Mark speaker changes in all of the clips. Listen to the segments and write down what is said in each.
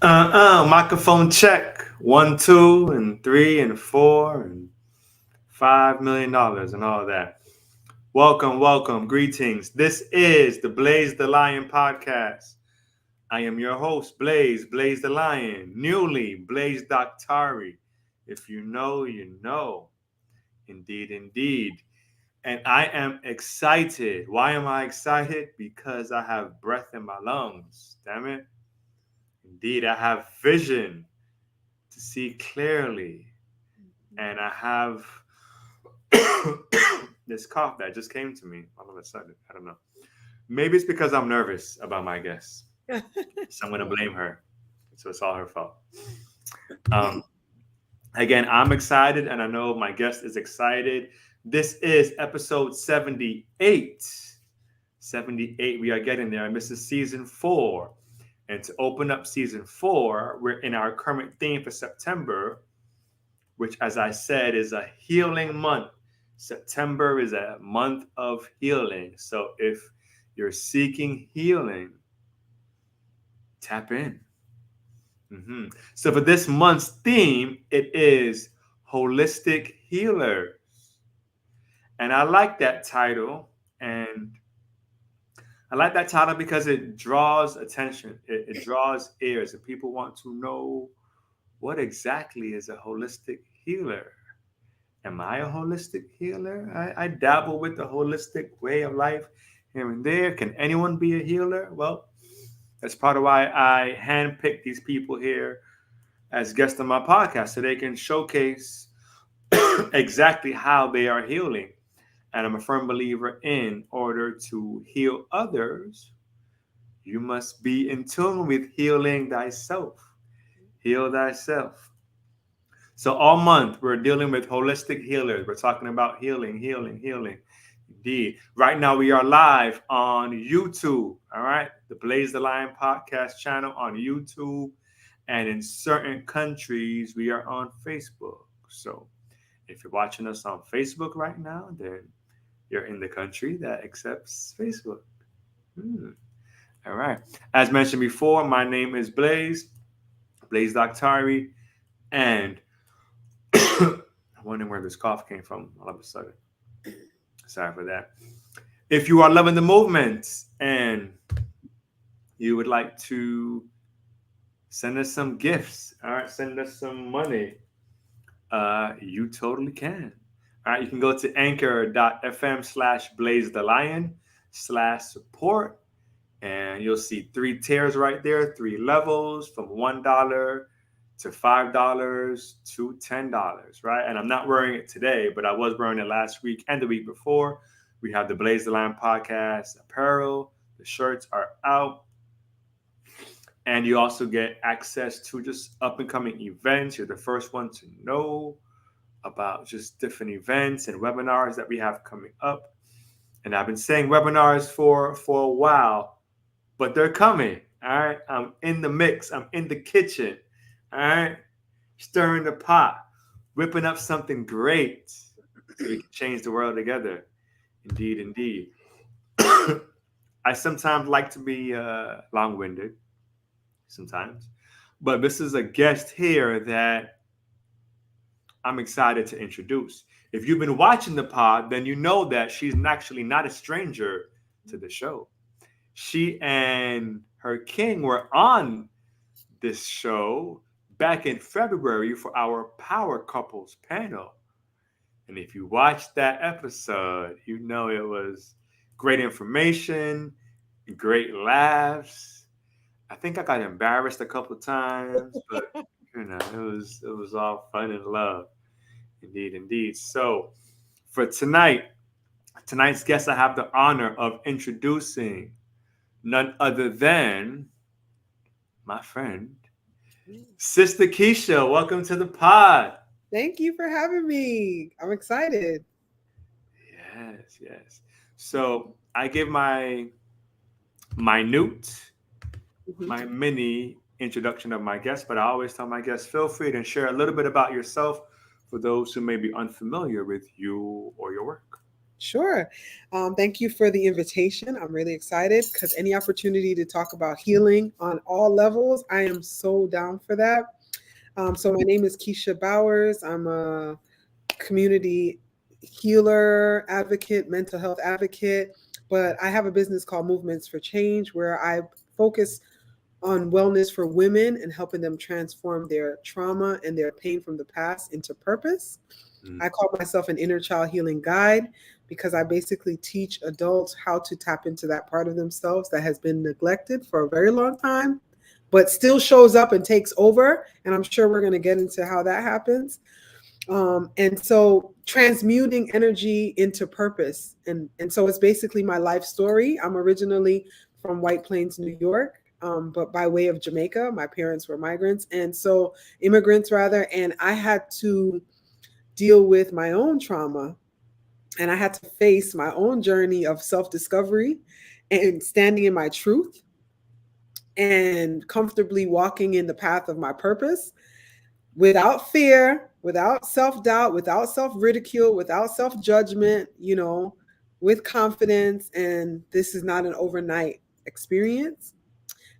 Speaker 1: Microphone check. 1, 2, and 3, and 4, and $5 million and all that. Welcome, welcome, greetings. This is the Blaze the Lion podcast. I am your host, Blaze the Lion, newly Blaze Doctari. If you know, you know. Indeed, indeed. And I am excited. Why am I excited? Because I have breath in my lungs. Damn it. Indeed, I have vision to see clearly. And I have this cough that just came to me all of a sudden. I don't know. Maybe it's because I'm nervous about my guest. So I'm going to blame her. So it's all her fault. Um, again, I'm excited, and I know my guest is excited. This is episode 78. 78. We are getting there. And this is season 4. And to open up season 4, we're in our current theme for September, which, as I said, is a healing month. September is a month of healing. So if you're seeking healing, tap in. So for this month's theme, it is Holistic Healers. And I like that title. And I like that title because it draws attention. It draws ears. And people want to know, what exactly is a holistic healer? Am I a holistic healer? I dabble with the holistic way of life here and there. Can anyone be a healer? Well, that's part of why I handpicked these people here as guests on my podcast so they can showcase exactly how they are healing. And I'm a firm believer in order to heal others, you must be in tune with healing thyself. Heal thyself. So all month we're dealing with holistic healers. We're talking about healing, healing, healing. Indeed. Right now we are live on YouTube. All right. The Blaze the Lion podcast channel on YouTube. And in certain countries, we are on Facebook. So if you're watching us on Facebook right now, then you're in the country that accepts Facebook. All right. As mentioned before, my name is Blaze Doctari. And I'm wondering where this cough came from all of a sudden. Sorry for that. If you are loving the movement and you would like to send us some gifts, all right, send us some money, you totally can. All right, you can go to anchor.fm/blaze the lion/support, and you'll see 3 tiers right there, 3 levels from $1 to $5 to $10, right? And I'm not wearing it today, but I was wearing it last week and the week before. We have the Blaze the Lion podcast apparel. The shirts are out. And you also get access to just up and coming events. You're the first one to know about just different events and webinars that we have coming up. And I've been saying webinars for a while, but they're coming. All right. I'm in the mix. I'm in the kitchen. All right. Stirring the pot, whipping up something great so we can change the world together. Indeed, indeed. I sometimes like to be long-winded, sometimes. But this is a guest here that I'm excited to introduce. If you've been watching the pod, then you know that she's actually not a stranger to the show. She and her king were on this show back in February for our Power Couples panel. And if you watched that episode, you know it was great information, great laughs. I think I got embarrassed a couple times, but it was all fun and love. Indeed, indeed. So for tonight's guest, I have the honor of introducing none other than my friend, Sister Keachia. Welcome to the pod.
Speaker 2: Thank you for having me. I'm excited.
Speaker 1: Yes, yes. So I give my minute, my mini introduction of my guest, but I always tell my guests, feel free to share a little bit about yourself for those who may be unfamiliar with you or your work.
Speaker 2: Sure. Thank you for the invitation. I'm really excited because any opportunity to talk about healing on all levels, I am so down for that. So, my name is Keachia Bowers. I'm a community healer advocate, mental health advocate, but I have a business called Movements for Change where I focus on wellness for women and helping them transform their trauma and their pain from the past into purpose.
Speaker 1: Mm.
Speaker 2: I call myself an inner child healing guide because I basically teach adults how to tap into that part of themselves that has been neglected for a very long time, but still shows up and takes over. And I'm sure we're going to get into how that happens. And so transmuting energy into purpose. And so it's basically my life story. I'm originally from White Plains, New York, but by way of Jamaica. My parents were migrants. And so immigrants, rather. And I had to deal with my own trauma. And I had to face my own journey of self discovery and standing in my truth and comfortably walking in the path of my purpose without fear, without self doubt, without self ridicule, without self judgment, with confidence. And this is not an overnight experience.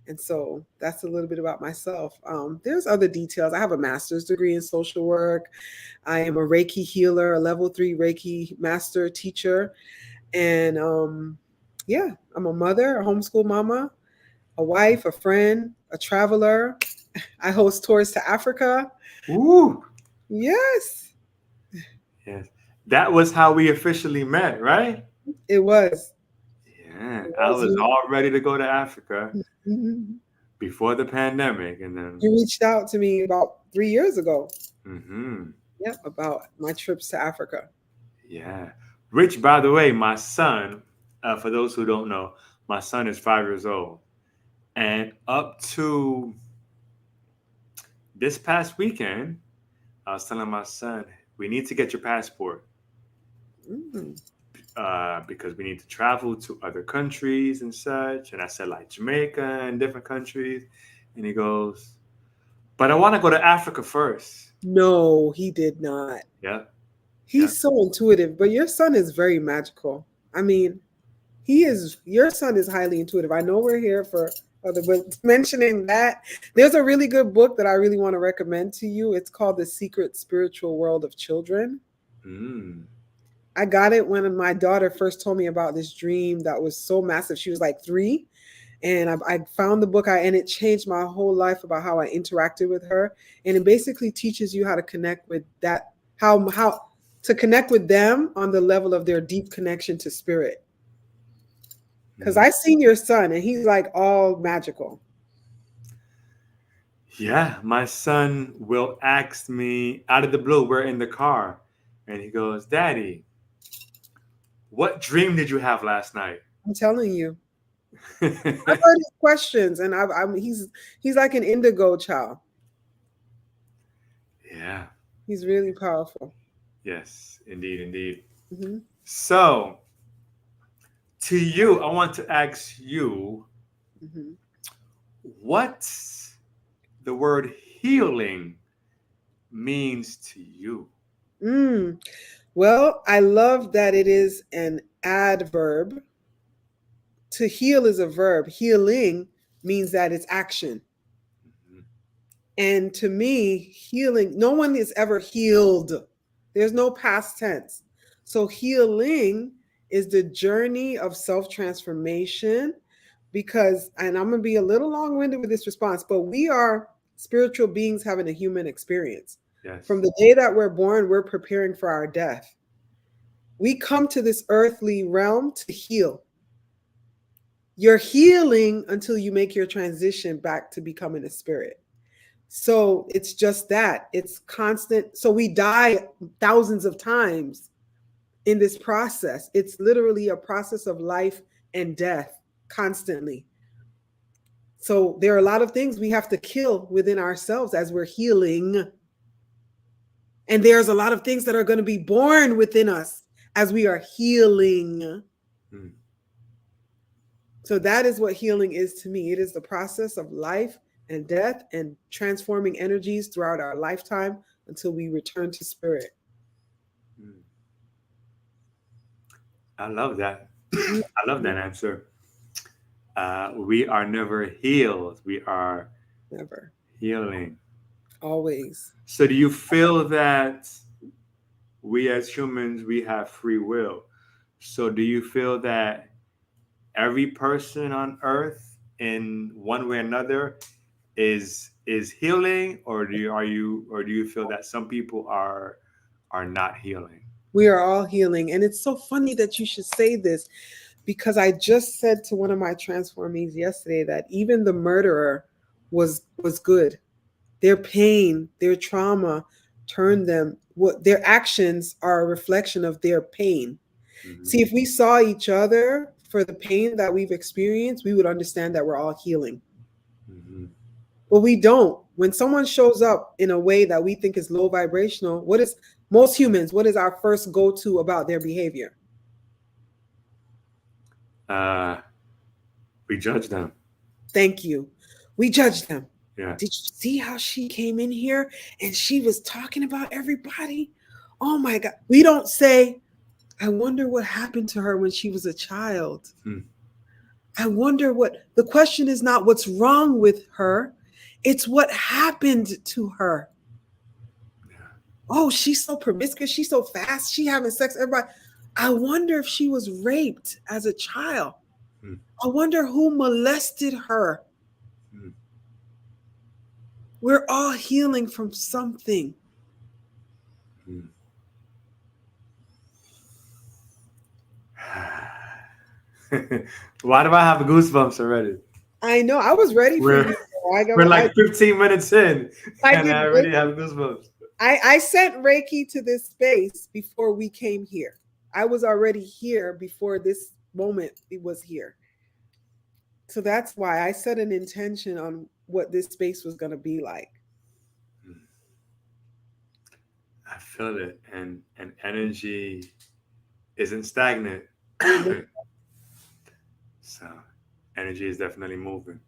Speaker 2: And so that's a little bit about myself. There's other details. I have a master's degree in social work. I am a Reiki healer, a level 3 Reiki master teacher. And yeah, I'm a mother, a homeschool mama, a wife, a friend, a traveler. I host tours to Africa.
Speaker 1: Ooh,
Speaker 2: Yes,
Speaker 1: yes. That was how we officially met, right?
Speaker 2: it was.
Speaker 1: Yeah,
Speaker 2: It
Speaker 1: I
Speaker 2: was
Speaker 1: was
Speaker 2: you.
Speaker 1: all ready to go to Africa
Speaker 2: Mhm.
Speaker 1: before the pandemic, and then.
Speaker 2: You reached out to me about 3 years ago.
Speaker 1: Hmm.
Speaker 2: Yep, about my trips to Africa.
Speaker 1: Yeah. Rich, by the way, my son, for those who don't know, my son is 5 years old. And up to this past weekend, I was telling my son, we need to get your passport
Speaker 2: Mm.
Speaker 1: because we need to travel to other countries and such. And I said, like Jamaica and different countries. And he goes, but I want to go to Africa first.
Speaker 2: No, he did not.
Speaker 1: Yeah. Yeah.
Speaker 2: He's so intuitive, but your son is very magical. I mean, your son is highly intuitive. I know we're here for other, but mentioning that, there's a really good book that I really want to recommend to you. It's called The Secret Spiritual World of Children.
Speaker 1: Mm.
Speaker 2: I got it when my daughter first told me about this dream that was so massive. She was like 3, and I found the book, and it changed my whole life about how I interacted with her. And it basically teaches you how to connect with that, how to connect with them on the level of their deep connection to spirit. Because
Speaker 1: Mm.
Speaker 2: I seen your son, and he's like all magical.
Speaker 1: Yeah, my son will ask me out of the blue, we're in the car, and he goes, Daddy, what dream did you have last night?
Speaker 2: I'm telling you, I've heard his questions, and he's like an indigo child.
Speaker 1: Yeah,
Speaker 2: He's really powerful.
Speaker 1: yes, indeed, indeed.
Speaker 2: Hmm.
Speaker 1: So, to you, I want to ask you
Speaker 2: Hmm.
Speaker 1: what the word healing means to you.
Speaker 2: Mm. Well, I love that it is an adverb. To heal is a verb. Healing means that it's action.
Speaker 1: Mhm.
Speaker 2: And to me, healing, no one is ever healed. There's no past tense. So healing is the journey of self transformation because, and I'm going to be a little long winded with this response, but we are spiritual beings having a human experience. From
Speaker 1: Yes.
Speaker 2: the day that we're born, we're preparing for our death. We come to this earthly realm to heal. You're healing until you make your transition back to becoming a spirit. So it's just that it's constant. So we die thousands of times in this process. It's literally a process of life and death constantly. So there are a lot of things we have to kill within ourselves as we're healing. And there's a lot of things that are going to be born within us as we are healing.
Speaker 1: Mm.
Speaker 2: So that is what healing is to me. It is the process of life and death and transforming energies throughout our lifetime until we return to spirit.
Speaker 1: Mm. I love that.
Speaker 2: Mhm.
Speaker 1: I love that answer. We are never healed. We are
Speaker 2: Never.
Speaker 1: healing.
Speaker 2: Always.
Speaker 1: So, do you feel that we as humans we have free will? So, do you feel that every person on Earth, in one way or another, is healing, or do you feel that some people are not healing?
Speaker 2: We are all healing. And it's so funny that you should say this because I just said to one of my transformees yesterday that even the murderer was good. Their pain, their trauma turned them what their actions are a reflection of their pain.
Speaker 1: Hmm.
Speaker 2: See, if we saw each other for the pain that we've experienced, we would understand that we're all healing.
Speaker 1: Hmm.
Speaker 2: But we don't. When someone shows up in a way that we think is low vibrational, what is most humans, what is our first go to about their behavior?
Speaker 1: Uh, we judge them.
Speaker 2: Thank you. We judge them.
Speaker 1: Yeah.
Speaker 2: Did you see how she came in here and she was talking about everybody? Oh my God. We don't say, I wonder what happened to her when she was a child.
Speaker 1: Hmm.
Speaker 2: I wonder what the question is not what's wrong with her, it's what happened to her.
Speaker 1: Yeah.
Speaker 2: Oh, she's so promiscuous. She's so fast. She having sex. Everybody. I wonder if she was raped as a child.
Speaker 1: Hmm.
Speaker 2: I wonder who molested her.
Speaker 1: Hmm.
Speaker 2: We're all healing from something.
Speaker 1: Hmm. Why do I have goosebumps already?
Speaker 2: I know. I was ready for
Speaker 1: We're
Speaker 2: you. I
Speaker 1: we're
Speaker 2: got.
Speaker 1: like 15 minutes in,
Speaker 2: I
Speaker 1: and
Speaker 2: did.
Speaker 1: I already have goosebumps.
Speaker 2: I sent Reiki to this space before we came here. I was already here before this moment was here. So that's why I set an intention on what this space was going to be like.
Speaker 1: Hmm. I feel it, and energy isn't stagnant. So energy is definitely moving.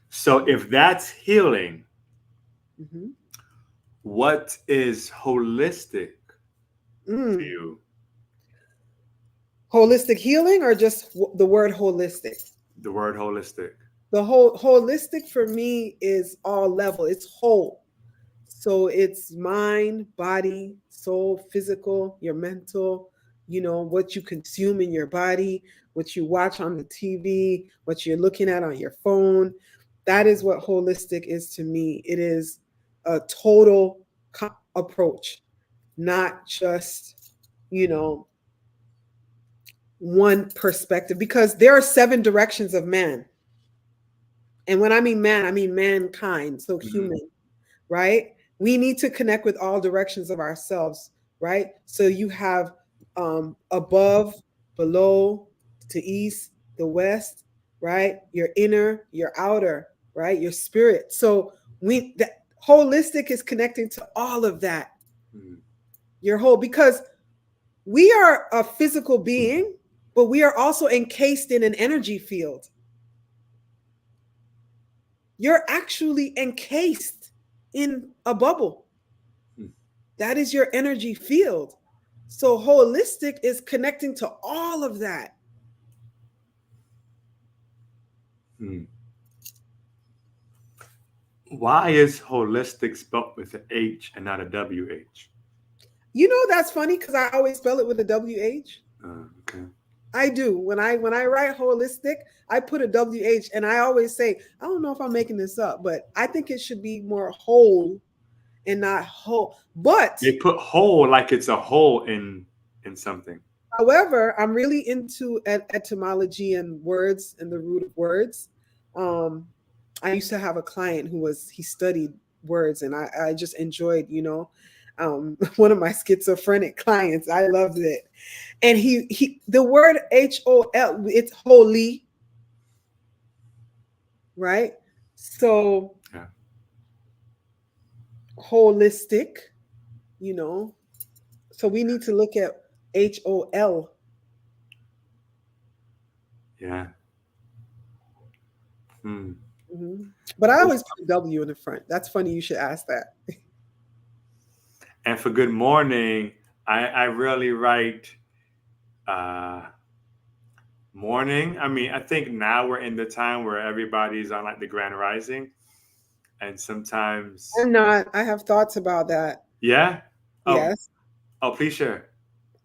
Speaker 1: So if that's healing,
Speaker 2: Mhm.
Speaker 1: what is holistic to
Speaker 2: Mm.
Speaker 1: you?
Speaker 2: Holistic healing or just the word holistic?
Speaker 1: The word holistic.
Speaker 2: The whole holistic for me is all level. It's whole. So it's mind, body, soul, physical, your mental, what you consume in your body, what you watch on the TV, what you're looking at on your phone. That is what holistic is to me. It is a total approach, not just, you know, one perspective, because there are seven directions of man. And when I mean man, I mean mankind, so
Speaker 1: Mhm.
Speaker 2: human, right? We need to connect with all directions of ourselves, right? So you have above, below, to east, the west, right? Your inner, your outer, right? Your spirit. So that holistic is connecting to all of that.
Speaker 1: Mhm.
Speaker 2: Your whole, because we are a physical being, but we are also encased in an energy field. You're actually encased in a bubble.
Speaker 1: Mhm.
Speaker 2: That is your energy field. So holistic is connecting to all of that.
Speaker 1: Mhm. Why is holistic spelled with an H and not a WH?
Speaker 2: That's funny because I always spell it with a WH.
Speaker 1: Okay.
Speaker 2: I do. When I write holistic, I put a WH and I always say, I don't know if I'm making this up, but I think it should be more whole and not whole. But
Speaker 1: They put whole like it's a hole in something.
Speaker 2: however, I'm really into etymology and words and the root of words. Um, I used to have a client he studied words, and I just enjoyed, one of my schizophrenic clients. I loved it, and the word HOL, it's holy, right? So
Speaker 1: Yeah.
Speaker 2: holistic, you know. So we need to look at HOL.
Speaker 1: Yeah. Hmm.
Speaker 2: Mhm. But I always put a W in the front. That's funny. You should ask that.
Speaker 1: And for good morning, I really write uh, Morning. I mean, I think now we're in the time where everybody's on like the grand rising, and sometimes,
Speaker 2: I'm not. I have thoughts about that.
Speaker 1: yeah. Oh,
Speaker 2: Yes.
Speaker 1: oh, please share.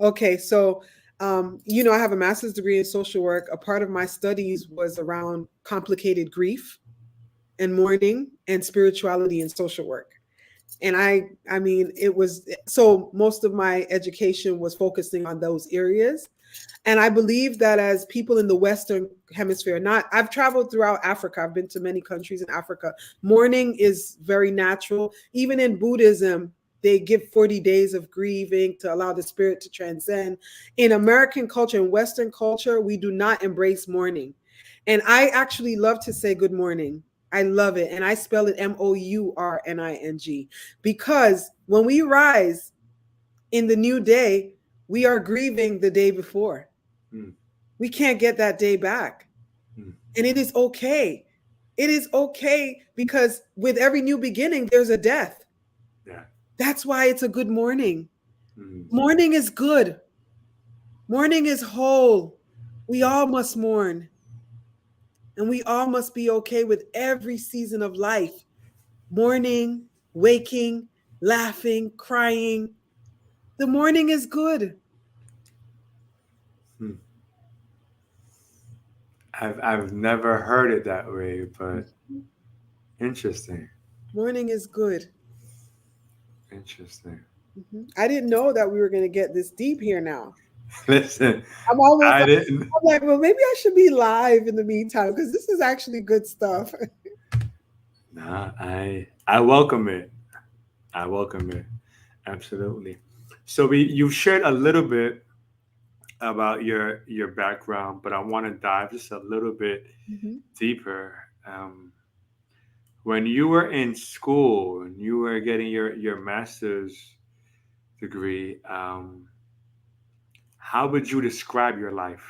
Speaker 2: Okay, so I have a master's degree in social work. A part of my studies was around complicated grief and mourning and spirituality and social work. And I mean, it was so most of my education was focusing on those areas. And I believe that as people in the Western hemisphere, not I've traveled throughout Africa, I've been to many countries in Africa. Mourning is very natural. Even in Buddhism, they give 40 days of grieving to allow the spirit to transcend. In American culture and Western culture, we do not embrace mourning. And I actually love to say good morning. I love it. And I spell it Mourning because when we rise in the new day, we are grieving the day before.
Speaker 1: Mm,
Speaker 2: We can't get that day back.
Speaker 1: mm,
Speaker 2: And it is okay. It is okay because with every new beginning, there's a death.
Speaker 1: yeah.
Speaker 2: That's why it's a good morning.
Speaker 1: Mm,
Speaker 2: Morning is good. Morning is whole. We
Speaker 1: mm,
Speaker 2: all must mourn. And we all must be okay with every season of life mourning, waking, laughing, crying. The morning is good.
Speaker 1: mm. I've never heard it that way, but interesting.
Speaker 2: Morning is good.
Speaker 1: Interesting.
Speaker 2: I didn't know that we were going to get this deep here now.
Speaker 1: Listen,
Speaker 2: I'm almost,
Speaker 1: I
Speaker 2: I'm
Speaker 1: didn't.
Speaker 2: like, well, maybe I should be live in the meantime because this is actually good stuff.
Speaker 1: Nah, I welcome it. I welcome it. Absolutely. So you've shared a little bit about your background, but I want to dive just a little bit
Speaker 2: Mhm.
Speaker 1: deeper. When you were in school and you were getting your master's degree, how would you describe your life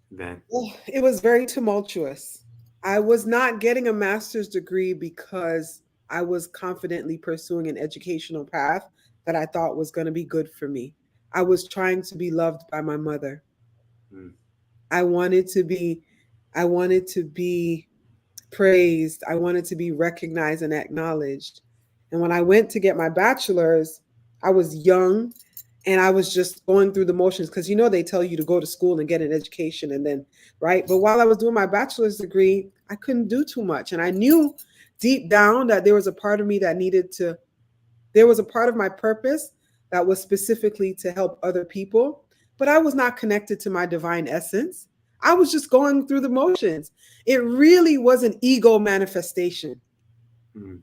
Speaker 1: then?
Speaker 2: Oh, it was very tumultuous. I was not getting a master's degree because I was confidently pursuing an educational path that I thought was going to be good for me. I was trying to be loved by my mother.
Speaker 1: Mm,
Speaker 2: I wanted to be I wanted to be praised. I wanted to be recognized and acknowledged. And when I went to get my bachelor's, I was young and I was just going through the motions because they tell you to go to school and get an education and then, right? But while I was doing my bachelor's degree, I couldn't do too much. And I knew deep down that there was a part of me that there was a part of my purpose that was specifically to help other people, but I was not connected to my divine essence. I was just going through the motions. It really was an ego manifestation.
Speaker 1: mm,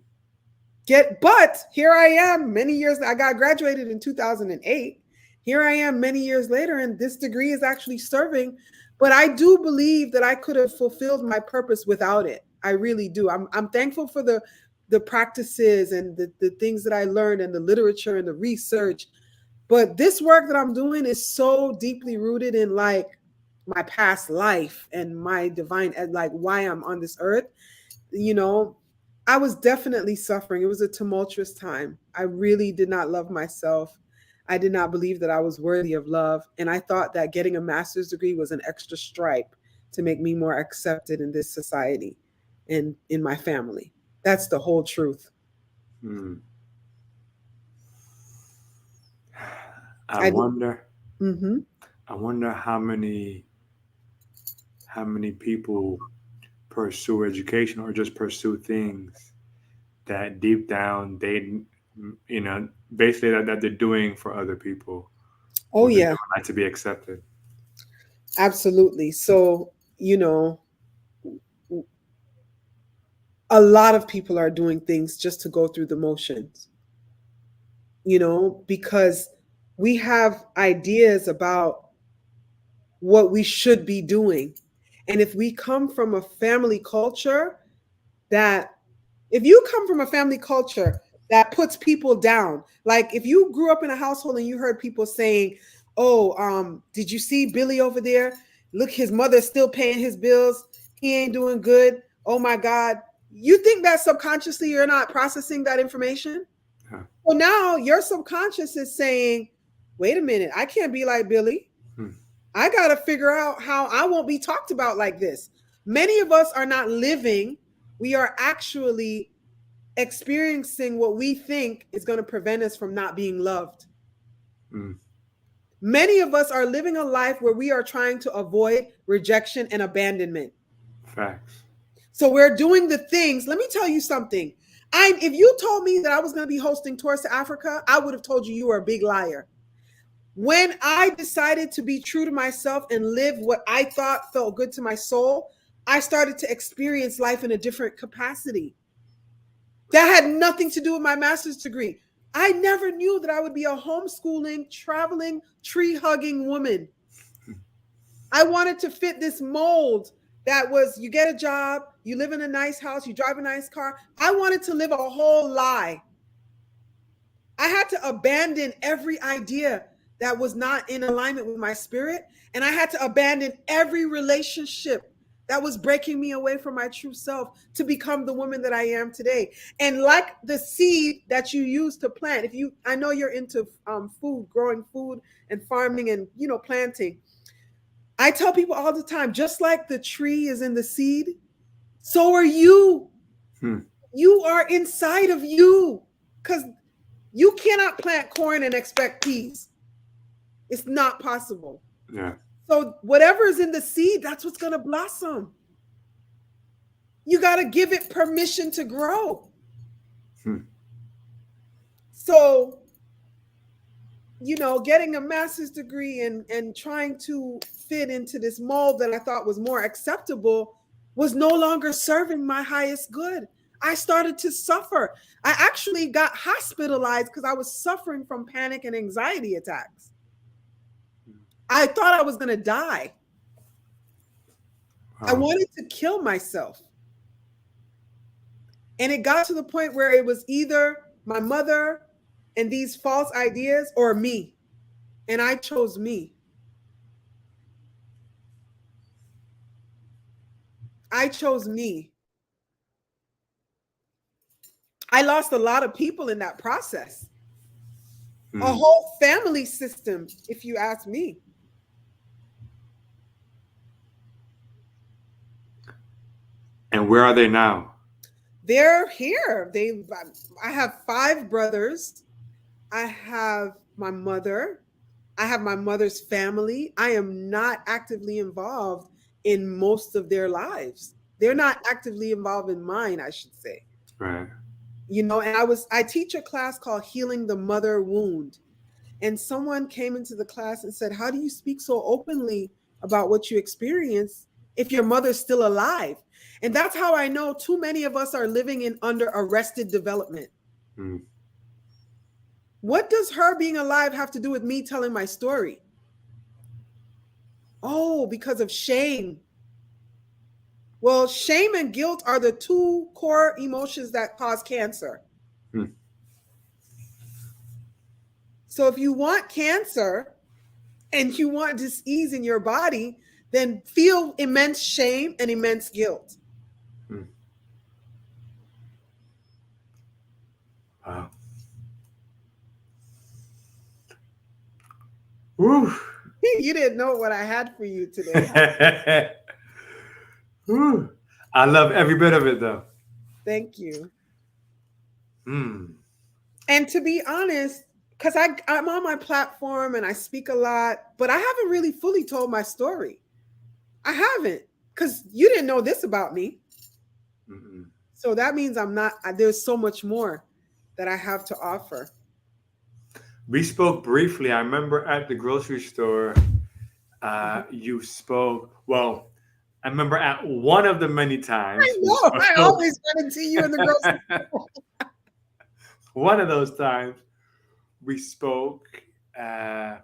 Speaker 2: But here I am many years. I got graduated in 2008. Here I am many years later, and this degree is actually serving. But I do believe that I could have fulfilled my purpose without it. I really do. I'm thankful for the practices and the things that I learned and the literature and the research. But this work that I'm doing is so deeply rooted in like my past life and my divine, like why I'm on this earth. You know, I was definitely suffering. It was a tumultuous time. I really did not love myself. I did not believe that I was worthy of love. And I thought that getting a master's degree was an extra stripe to make me more accepted in this society and in my family. That's the whole truth.
Speaker 1: mm. I
Speaker 2: I did.
Speaker 1: wonder.
Speaker 2: Mm-hmm.
Speaker 1: I wonder how many people pursue education or just pursue things that deep down they, basically that they're doing for other people
Speaker 2: Oh,
Speaker 1: or they're
Speaker 2: yeah,
Speaker 1: doing that to be accepted.
Speaker 2: absolutely. So, a lot of people are doing things just to go through the motions, because we have ideas about what we should be doing. And if we come from a family culture that, if you come from a family culture that puts people down, like if you grew up in a household and you heard people saying, oh, did you see Billy over there? Look, his mother's still paying his bills. He ain't doing good. Oh my God. You think that subconsciously you're not processing that information?
Speaker 1: Huh.
Speaker 2: Well, now your subconscious is saying, wait a minute, I can't be like Billy.
Speaker 1: Hmm.
Speaker 2: I got to figure out how I won't be talked about like this. Many of us are not living, we are actually experiencing what we think is going to prevent us from not being loved.
Speaker 1: Mm.
Speaker 2: Many of us are living a life where we are trying to avoid rejection and abandonment.
Speaker 1: Facts.
Speaker 2: So we're doing the things. Let me tell you something. If you told me that I was going to be hosting tours to Africa, I would have told you were a big liar. When I decided to be true to myself and live what I thought felt good to my soul, I started to experience life in a different capacity. That had nothing to do with my master's degree. I never knew that I would be a homeschooling, traveling, tree hugging woman. I wanted to fit this mold that was you get a job, you live in a nice house, you drive a nice car. I wanted to live a whole lie. I had to abandon every idea that was not in alignment with my spirit. And I had to abandon every relationship that was breaking me away from my true self to become the woman that I am today. And like the seed that you use to plant, I know you're into food, growing food and farming and, planting. I tell people all the time, just like the tree is in the seed, so are you.
Speaker 1: Hmm.
Speaker 2: You are inside of you, because you cannot plant corn and expect peas. It's not possible.
Speaker 1: Yeah.
Speaker 2: So whatever is in the seed, that's what's going to blossom. You got to give it permission to grow.
Speaker 1: Hmm.
Speaker 2: So, getting a master's degree and trying to fit into this mold that I thought was more acceptable was no longer serving my highest good. I started to suffer. I actually got hospitalized because I was suffering from panic and anxiety attacks. I thought I was going to die. I wanted to kill myself. And it got to the point where it was either my mother and these false ideas or me. And I chose me. I chose me. I lost a lot of people in that process. A whole family system, if you ask me.
Speaker 1: And where are they now?
Speaker 2: They're here. I have 5 brothers. I have my mother. I have my mother's family. I am not actively involved in most of their lives. They're not actively involved in mine, I should say.
Speaker 1: Right.
Speaker 2: And I teach a class called Healing the Mother Wound. And someone came into the class and said, "How do you speak so openly about what you experience if your mother's still alive?" And that's how I know too many of us are living in under arrested development.
Speaker 1: Mm.
Speaker 2: What does her being alive have to do with me telling my story? Oh, because of shame. Well, shame and guilt are the 2 core emotions that cause cancer.
Speaker 1: Mm.
Speaker 2: So if you want cancer and you want disease in your body, then feel immense shame and immense guilt.
Speaker 1: Mm. Wow. Woo.
Speaker 2: You didn't know what I had for you today.
Speaker 1: Woo. I love every bit of it, though.
Speaker 2: Thank you.
Speaker 1: Mm.
Speaker 2: And to be honest, because I'm on my platform and I speak a lot, but I haven't really fully told my story. I haven't, because you didn't know this about me.
Speaker 1: Mm-mm.
Speaker 2: So that means there's so much more that I have to offer.
Speaker 1: We spoke briefly. I remember at the grocery store, you spoke. Well, I remember at one of the many times.
Speaker 2: I know. I always run into you in the grocery store.
Speaker 1: One of those times we spoke, and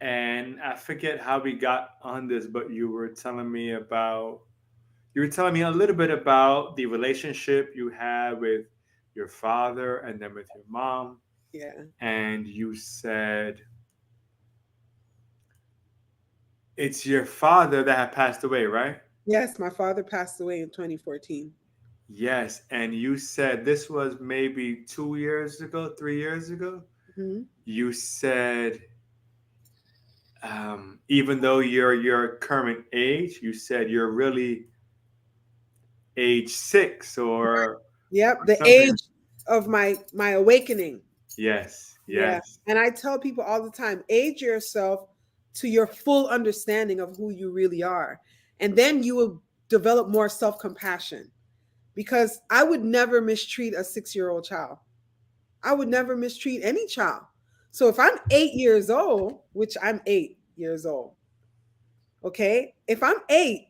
Speaker 1: I forget how we got on this, but you were telling me a little bit about the relationship you had with your father and then with your mom.
Speaker 2: Yeah.
Speaker 1: And you said it's your father that had passed away, right?
Speaker 2: Yes, my father passed away in 2014.
Speaker 1: Yes. And you said this was maybe 2 years ago, 3 years ago.
Speaker 2: Mm-hmm.
Speaker 1: You said even though you're your current age, you said you're really age 6
Speaker 2: Yep,
Speaker 1: or
Speaker 2: the
Speaker 1: something.
Speaker 2: age of my awakening.
Speaker 1: Yes,
Speaker 2: Yeah.
Speaker 1: yes.
Speaker 2: And I tell people all the time, age yourself to your full understanding of who you really are. And then you will develop more self-compassion, because I would never mistreat a 6-year-old child. I would never mistreat any child. So if I'm 8 years old, which I'm 8 years old, okay, if I'm 8,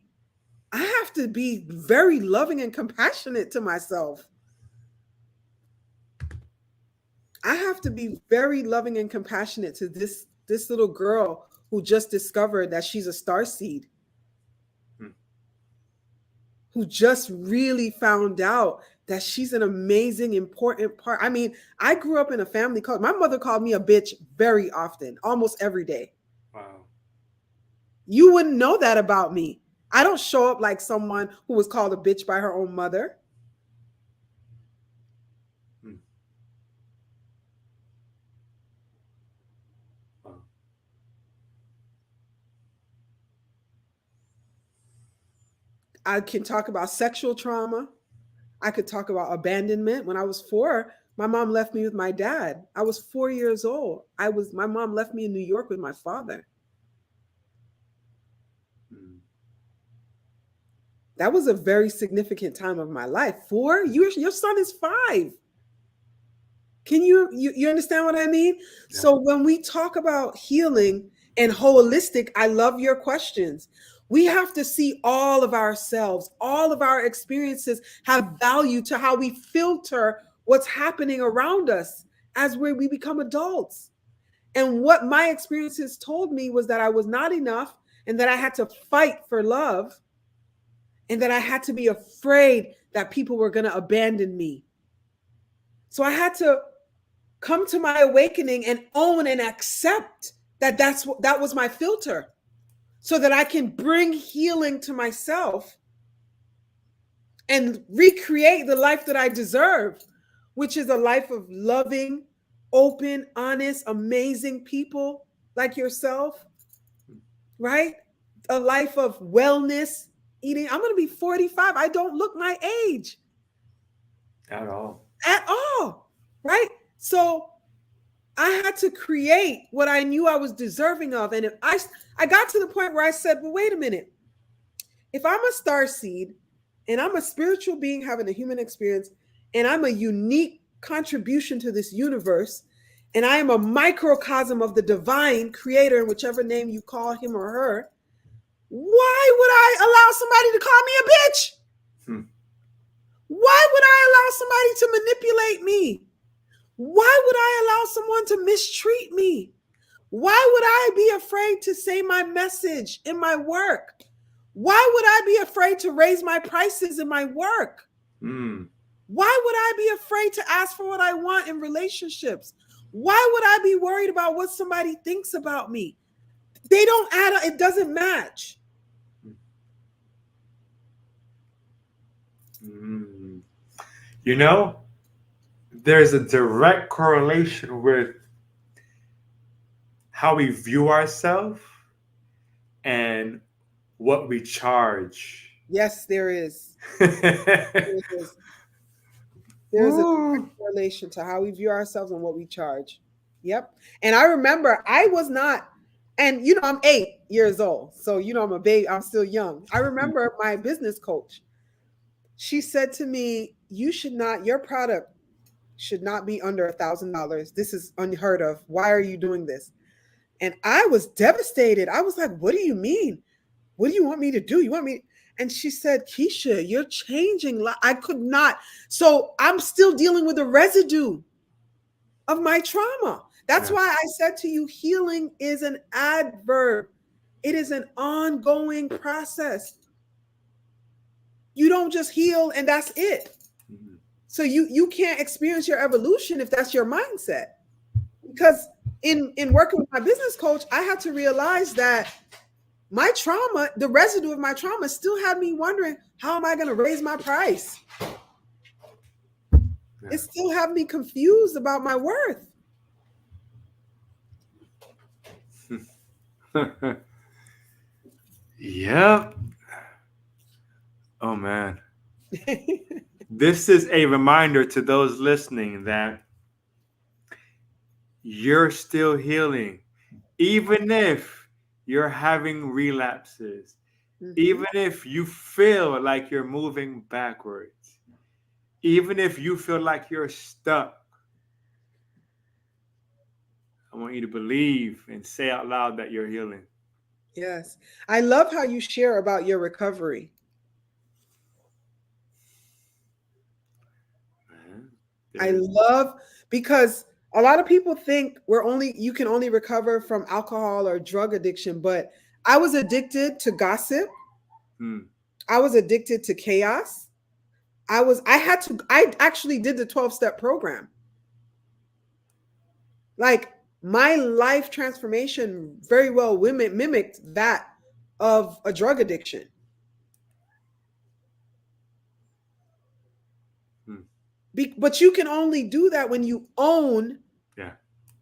Speaker 2: I have to be very loving and compassionate to myself. I have to be very loving and compassionate to this little girl who just discovered that she's a star seed,
Speaker 1: Hmm.
Speaker 2: who just really found out that she's an amazing, important part. I mean, I grew up in a family called, my mother called me a bitch very often, almost every day.
Speaker 1: Wow.
Speaker 2: You wouldn't know that about me. I don't show up like someone who was called a bitch by her own mother.
Speaker 1: Hmm. Wow.
Speaker 2: I can talk about sexual trauma. I could talk about abandonment. When I was 4, my mom left me with my dad. I was 4 years old. My mom left me in New York with my father.
Speaker 1: Hmm.
Speaker 2: That was a very significant time of my life. 4, your son is 5. Can you understand what I mean?
Speaker 1: Yeah.
Speaker 2: So when we talk about healing and holistic, I love your questions. We have to see all of ourselves, all of our experiences have value to how we filter what's happening around us as we become adults. And what my experiences told me was that I was not enough, and that I had to fight for love, and that I had to be afraid that people were going to abandon me. So I had to come to my awakening and own and accept that that was my filter, so that I can bring healing to myself and recreate the life that I deserve, which is a life of loving, open, honest, amazing people like yourself, right? A life of wellness, eating. I'm going to be 45. I don't look my age
Speaker 1: At all.
Speaker 2: at all, right? So I had to create what I knew I was deserving of. And if I got to the point where I said, well, wait a minute. If I'm a star seed and I'm a spiritual being having a human experience, and I'm a unique contribution to this universe, and I am a microcosm of the divine creator, in whichever name you call him or her, why would I allow somebody to call me a bitch?
Speaker 1: Hmm.
Speaker 2: Why would I allow somebody to manipulate me? Why would I allow someone to mistreat me? Why would I be afraid to say my message in my work? Why would I be afraid to raise my prices in my work?
Speaker 1: Hmm.
Speaker 2: Why would I be afraid to ask for what I want in relationships? Why would I be worried about what somebody thinks about me? They don't add up, it doesn't match.
Speaker 1: Hmm. You know, there's a direct correlation with how we view ourselves and what we charge.
Speaker 2: Yes, there is. There is. There's a direct
Speaker 1: Woo.
Speaker 2: correlation to how we view ourselves and what we charge. Yep. And I remember I was not, and I'm 8 years old. So, I'm a baby, I'm still young. I remember my business coach, she said to me, your product should not be under $1,000. This is unheard of. Why are you doing this? And I was devastated. I was like, what do you mean? What do you want me to do? You want me? And she said, Keachia, you're changing. I could not. So I'm still dealing with the residue of my trauma. That's
Speaker 1: Yeah.
Speaker 2: why I said to you, healing is an adverb. It is an ongoing process. You don't just heal and that's it.
Speaker 1: Mhm.
Speaker 2: So you can't experience your evolution if that's your mindset. Because in working with my business coach, I had to realize that my trauma, the residue of my trauma, still had me wondering, how am I going to raise my price?
Speaker 1: Yeah.
Speaker 2: It still had me confused about my worth.
Speaker 1: Yep. Oh man. This is a reminder to those listening that you're still healing, even if you're having relapses,
Speaker 2: Mhm.
Speaker 1: even if you feel like you're moving backwards, even if you feel like you're stuck. I want you to believe and say out loud that you're healing.
Speaker 2: Yes. I love how you share about your recovery.
Speaker 1: Man,
Speaker 2: I
Speaker 1: there's
Speaker 2: love because a lot of people think you can only recover from alcohol or drug addiction, but I was addicted to gossip.
Speaker 1: hmm,
Speaker 2: I was addicted to chaos. I actually did the 12-step program. Like my life transformation very well mimicked that of a drug addiction.
Speaker 1: hmm,
Speaker 2: But you can only do that when you own
Speaker 1: yeah.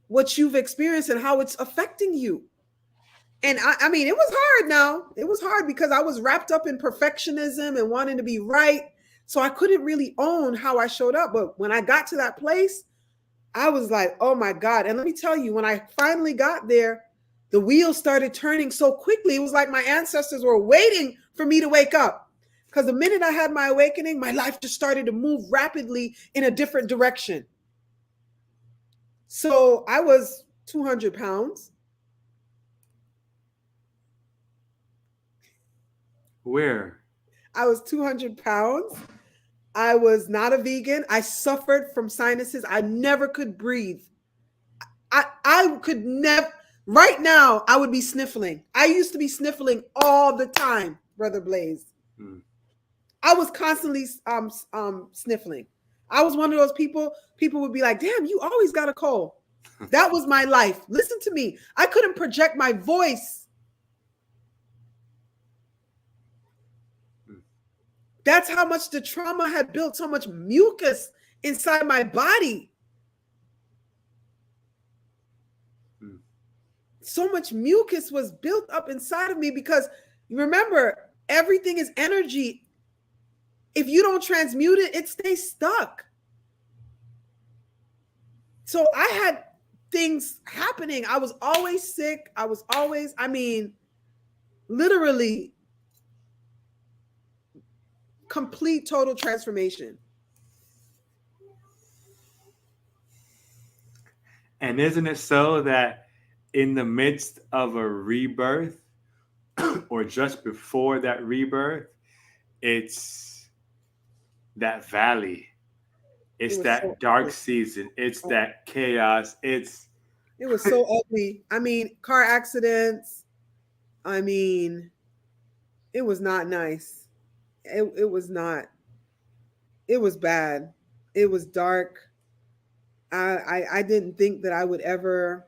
Speaker 2: what you've experienced and how it's affecting you. And I mean, it was hard now. It was hard because I was wrapped up in perfectionism and wanting to be right. So I couldn't really own how I showed up. But when I got to that place, I was like, oh my God. And let me tell you, when I finally got there, the wheels started turning so quickly. It was like my ancestors were waiting for me to wake up. Because the minute I had my awakening, my life just started to move rapidly in a different direction. So I was 200 pounds.
Speaker 1: Where?
Speaker 2: I was 200 pounds. I was not a vegan. I suffered from sinuses. I never could breathe. I could never, right now, I would be sniffling. I used to be sniffling all the time, Brother Blaze.
Speaker 1: Hmm,
Speaker 2: I was constantly sniffling. I was one of those people would be like, damn, you always got a cold. That was my life. Listen to me. I couldn't project my voice.
Speaker 1: hmm,
Speaker 2: That's how much the trauma had built so much mucus inside my body.
Speaker 1: hmm,
Speaker 2: So much mucus was built up inside of me because remember, everything is energy. If you don't transmute it, it stays stuck. So I had things happening. I was always sick. I was always, I mean, literally complete total transformation.
Speaker 1: And isn't it so that in the midst of a rebirth or just before that rebirth, it's that valley,
Speaker 2: It
Speaker 1: it's
Speaker 2: was so
Speaker 1: that dark
Speaker 2: ugly.
Speaker 1: season, it's that chaos, it's
Speaker 2: It was so ugly. I mean, car accidents. I mean, it was not nice. It was not. It was bad. It was dark. I didn't think that I would ever.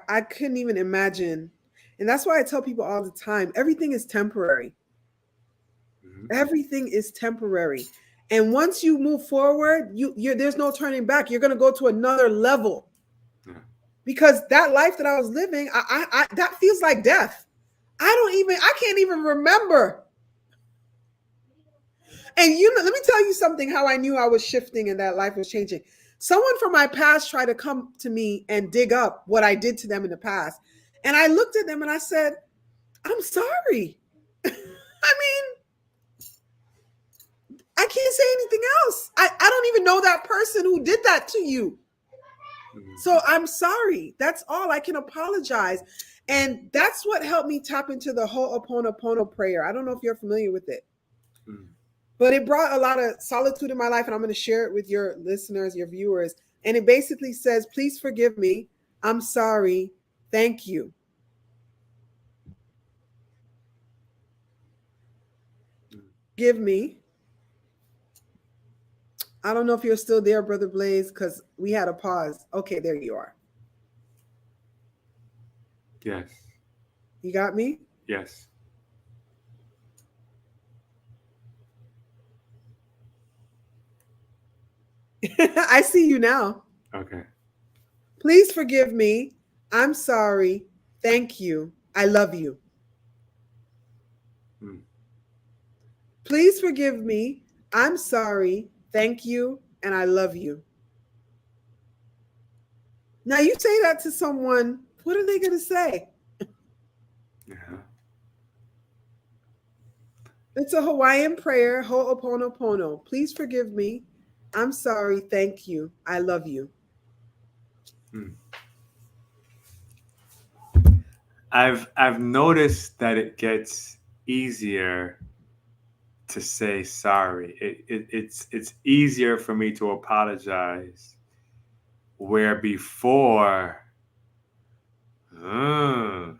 Speaker 2: I couldn't even imagine, and that's why I tell people all the time: everything is temporary.
Speaker 1: mhm,
Speaker 2: Everything is temporary, and once you move forward, there's no turning back. You're gonna go to another level
Speaker 1: yeah.
Speaker 2: because that life that I was living, that feels like death. I can't even remember. And let me tell you something how I knew I was shifting and that life was changing. Someone from my past tried to come to me and dig up what I did to them in the past. And I looked at them and I said, I'm sorry. I mean, I can't say anything else. I don't even know that person who did that to you.
Speaker 1: Mhm,
Speaker 2: So I'm sorry. That's all. I can apologize. And that's what helped me tap into the Ho'oponopono prayer. I don't know if you're familiar with it.
Speaker 1: mhm,
Speaker 2: But it brought a lot of solitude in my life, and I'm going to share it with your listeners, your viewers. And it basically says, please forgive me. I'm sorry. Thank you.
Speaker 1: mhm.
Speaker 2: Give me. I don't know if you're still there, Brother Blaze, because we had a pause. Okay, there you are.
Speaker 1: Yes,
Speaker 2: You got me?
Speaker 1: yes.
Speaker 2: I see you now.
Speaker 1: Okay.
Speaker 2: Please forgive me. I'm sorry. thank you, I love you.
Speaker 1: Mm.
Speaker 2: Please forgive me. I'm sorry. Thank you. And I love you. Now, you say that to someone, what are they going to say?
Speaker 1: Yeah.
Speaker 2: It's a Hawaiian prayer, ho'oponopono. Please forgive me. I'm sorry. Thank you. I love you.
Speaker 1: Mm. I've noticed that it gets easier to say sorry. It's easier for me to apologize where before mm,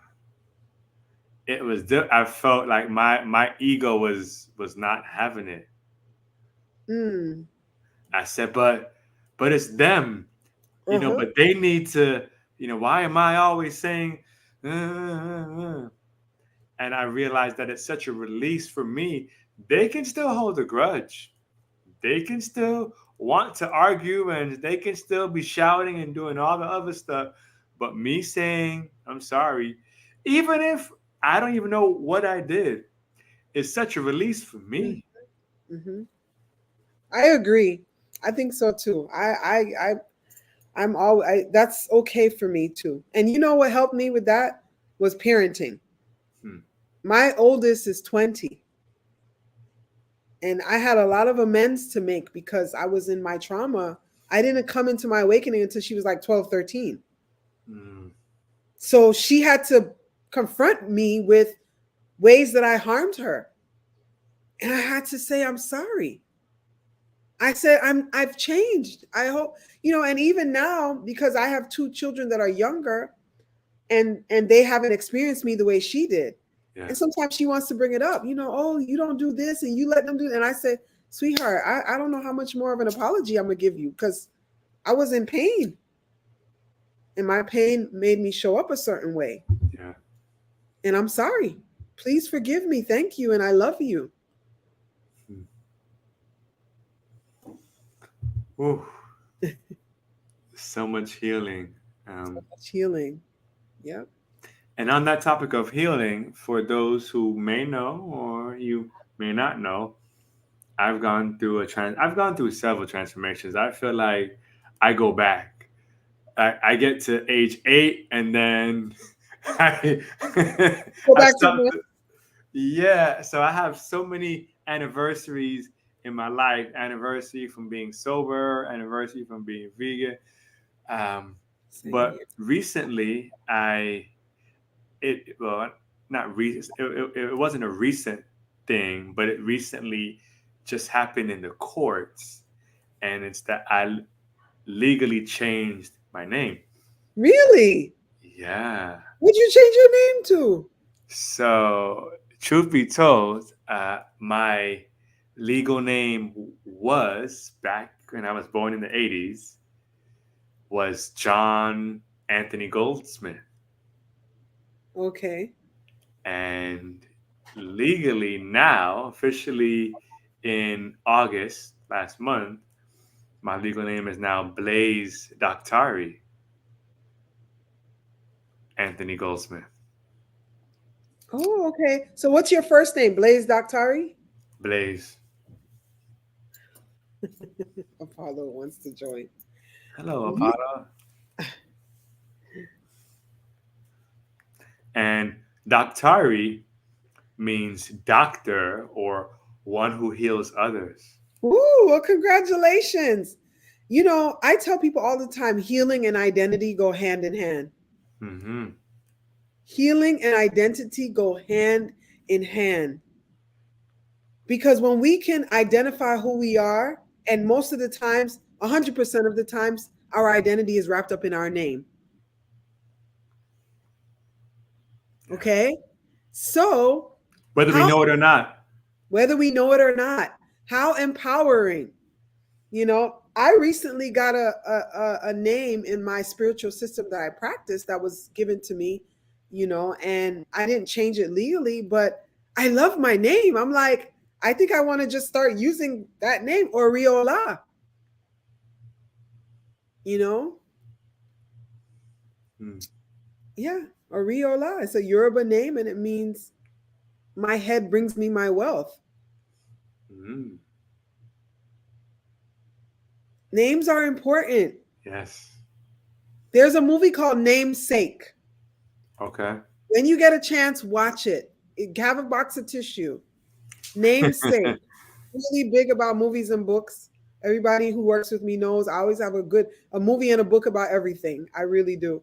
Speaker 1: I felt like my ego was not having it.
Speaker 2: Mm.
Speaker 1: I said, but it's them,
Speaker 2: Uh-huh.
Speaker 1: but they need to, why am I always saying uh? And I realized that it's such a release for me. They can still hold a grudge. They can still want to argue and they can still be shouting and doing all the other stuff. But me saying, I'm sorry, even if I don't even know what I did, is such a release for me.
Speaker 2: Mm-hmm. I agree. I think so too. I'm all that's okay for me too. And you know what helped me with that was parenting.
Speaker 1: Hmm.
Speaker 2: My oldest is 20, and I had a lot of amends to make because I was in my trauma. I didn't come into my awakening until she was like 12, 13.
Speaker 1: Hmm.
Speaker 2: So she had to confront me with ways that I harmed her. And I had to say I'm sorry. I said I've changed. I hope, and even now, because I have two children that are younger, and they haven't experienced me the way she did.
Speaker 1: Yeah.
Speaker 2: And sometimes she wants to bring it up, oh, you don't do this and you let them do it. And I said, sweetheart, I don't know how much more of an apology I'm gonna give you because I was in pain, and my pain made me show up a certain way.
Speaker 1: Yeah.
Speaker 2: And I'm sorry. Please forgive me. Thank you. And I love you.
Speaker 1: Hmm. Whew. So much healing. Um,
Speaker 2: That's healing. Yep.
Speaker 1: and on that topic of healing, for those who may know or you may not know, I've gone through several transformations. I feel like I go back. I get to age 8 and then I
Speaker 2: Go
Speaker 1: I
Speaker 2: back to
Speaker 1: start
Speaker 2: the.
Speaker 1: yeah, so I have so many anniversaries in my life. Anniversary from being sober, anniversary from being vegan. Um,
Speaker 2: Same
Speaker 1: but
Speaker 2: here.
Speaker 1: recently well, not recent. It wasn't a recent thing, but it recently just happened in the courts, and it's that I legally changed my name.
Speaker 2: Really?
Speaker 1: Yeah.
Speaker 2: What'd you change your name to?
Speaker 1: So, truth be told, my legal name was back when I was born in the '80s was John Anthony Goldsmith,
Speaker 2: Okay.
Speaker 1: and legally now, officially in August last month, my legal name is now Blaze Doctari Anthony Goldsmith.
Speaker 2: Oh, okay. So what's your first name? Blaze Doctari?
Speaker 1: Blaze.
Speaker 2: Apollo wants to join.
Speaker 1: Hello,
Speaker 2: Ye-
Speaker 1: Apollo. And Doctari means doctor or one who heals others.
Speaker 2: Ooh, well, congratulations. I tell people all the time healing and identity go hand in hand.
Speaker 1: Mm-hmm.
Speaker 2: Healing and identity go hand in hand. Because when we can identify who we are, and most of the times, 100% of the times, our identity is wrapped up in our name.
Speaker 1: Yeah.
Speaker 2: Okay. So,
Speaker 1: Whether we
Speaker 2: how,
Speaker 1: know it or not.
Speaker 2: whether we know it or not, how empowering. I recently got a name in my spiritual system that I practice that was given to me, and I didn't change it legally, but I love my name. I'm like, I think I want to just start using that name, Oriola, you know?
Speaker 1: Mm.
Speaker 2: Yeah, Oriola. It's a Yoruba name and it means my head brings me my wealth.
Speaker 1: Mm,
Speaker 2: Names are important.
Speaker 1: yes.
Speaker 2: There's a movie called Namesake.
Speaker 1: Okay.
Speaker 2: When you get a chance, watch it. Have a box of tissue. Namesake. Really big about movies and books. Everybody who works with me knows I always have a movie and a book about everything. I really do.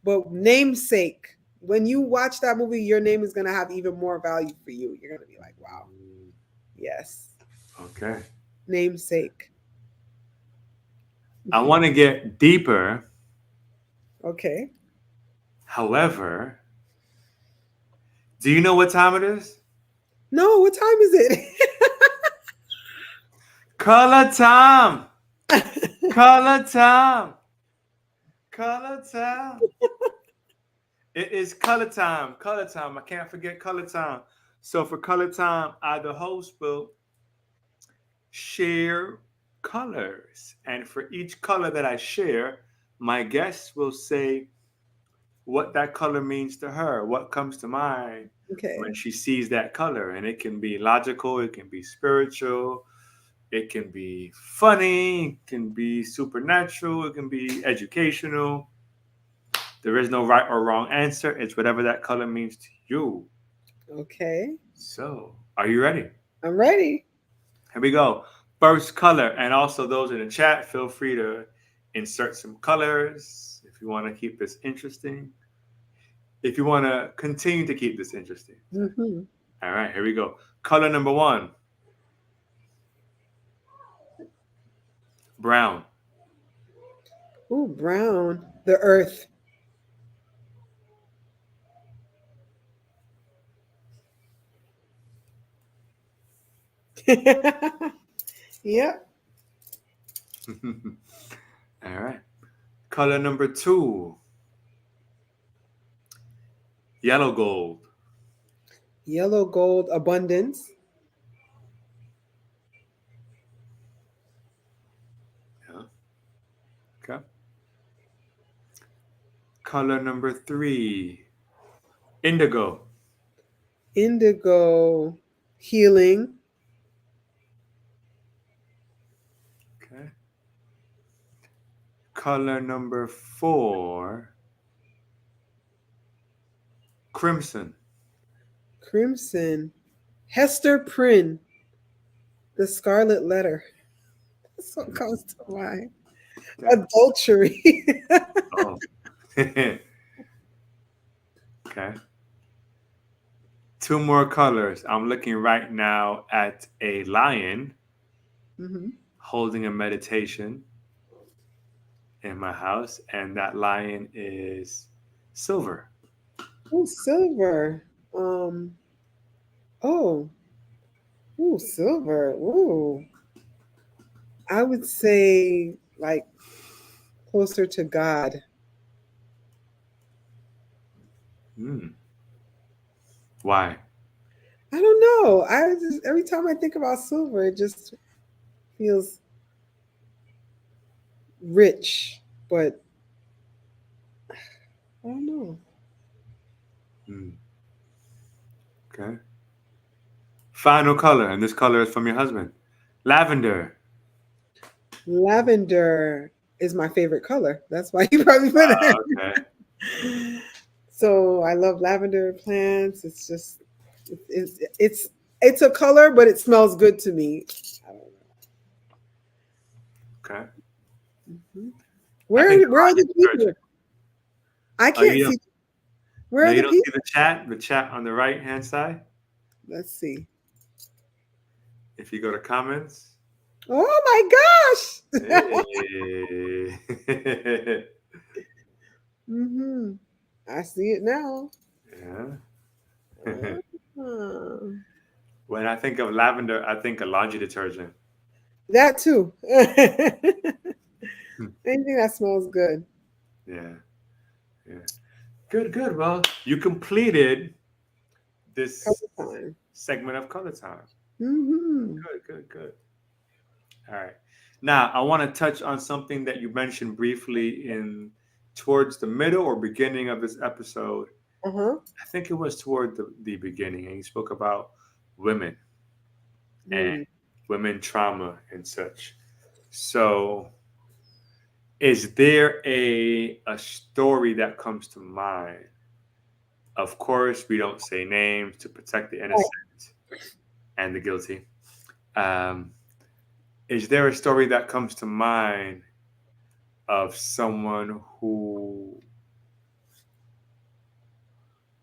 Speaker 2: But Namesake, when you watch that movie, your name is gonna have even more value for you. You're gonna be like, wow,
Speaker 1: Mm,
Speaker 2: yes.
Speaker 1: okay.
Speaker 2: Namesake.
Speaker 1: I want to get deeper.
Speaker 2: Okay.
Speaker 1: However, do you know what time it is?
Speaker 2: No, what time is
Speaker 1: Color time.
Speaker 2: it?
Speaker 1: Color time. Color time. It is color time. Color time. I can't forget color time. So for color time, I, the host, will share colors. And for each color that I share, my guest will say what that color means to her, what comes to mind when
Speaker 2: Okay.
Speaker 1: she sees that color. And it can be logical, it can be spiritual, it can be funny, it can be supernatural, it can be educational. There is no right or wrong answer. It's whatever that color means to you.
Speaker 2: Okay.
Speaker 1: So, are you ready?
Speaker 2: I'm ready.
Speaker 1: Here we go. First color, and also those in the chat, feel free to insert some colors if you want to keep this interesting. If you want to continue to keep this interesting.
Speaker 2: Hmm.
Speaker 1: All right, here we go. Color number one, brown.
Speaker 2: Ooh, brown. The earth. Yep.
Speaker 1: All right. Color number two, yellow gold.
Speaker 2: Yellow gold abundance.
Speaker 1: Yeah. Okay. Color number three, indigo.
Speaker 2: Indigo healing.
Speaker 1: Okay. Color number four, crimson.
Speaker 2: Crimson. Hester Prynne. The Scarlet Letter. That's what comes to mind.
Speaker 1: Okay.
Speaker 2: Adultery.
Speaker 1: Oh. Okay. Two more colors. I'm looking right now at a lion
Speaker 2: Hmm.
Speaker 1: holding a meditation in my house, and that lion is silver.
Speaker 2: Oh, silver. Um. Oh. Ooh, silver. Ooh. I would say like closer to God.
Speaker 1: Hmm. Why?
Speaker 2: I don't know. I just every time I think about silver, it just feels rich, but I don't know.
Speaker 1: Hmm. Okay. Final color, and this color is from your husband. Lavender.
Speaker 2: Lavender is my favorite color. That's why you probably put it.
Speaker 1: Okay.
Speaker 2: So I love lavender plants. It's just it's a color, but it smells good to me. I don't
Speaker 1: Okay.
Speaker 2: know. Mhm.
Speaker 1: I think
Speaker 2: Where are
Speaker 1: Elijah
Speaker 2: the people?
Speaker 1: detergent.
Speaker 2: I
Speaker 1: Oh,
Speaker 2: can't
Speaker 1: you don't.
Speaker 2: see. Where
Speaker 1: No,
Speaker 2: are
Speaker 1: you
Speaker 2: the
Speaker 1: don't see
Speaker 2: people?
Speaker 1: the chat. The chat on the right hand side.
Speaker 2: Let's see.
Speaker 1: If you go to comments.
Speaker 2: Oh my gosh.
Speaker 1: Hey.
Speaker 2: Hmm. I see it now.
Speaker 1: Yeah.
Speaker 2: Ah,
Speaker 1: When I think of lavender, I think of laundry detergent.
Speaker 2: that too. Anything that smells good.
Speaker 1: Yeah, yeah. Good, good. Well, you completed this
Speaker 2: Couple time.
Speaker 1: segment of color time.
Speaker 2: Hmm.
Speaker 1: Good, good, good. All right. Now, I want to touch on something that you mentioned briefly in towards the middle or beginning of this episode.
Speaker 2: Uh-huh.
Speaker 1: I think it was toward the beginning, and he spoke about women and
Speaker 2: Mm.
Speaker 1: women trauma and such. So, is there a story that comes to mind? Of course, we don't say names to protect the innocent and the guilty. Um, is there a story that comes to mind of someone who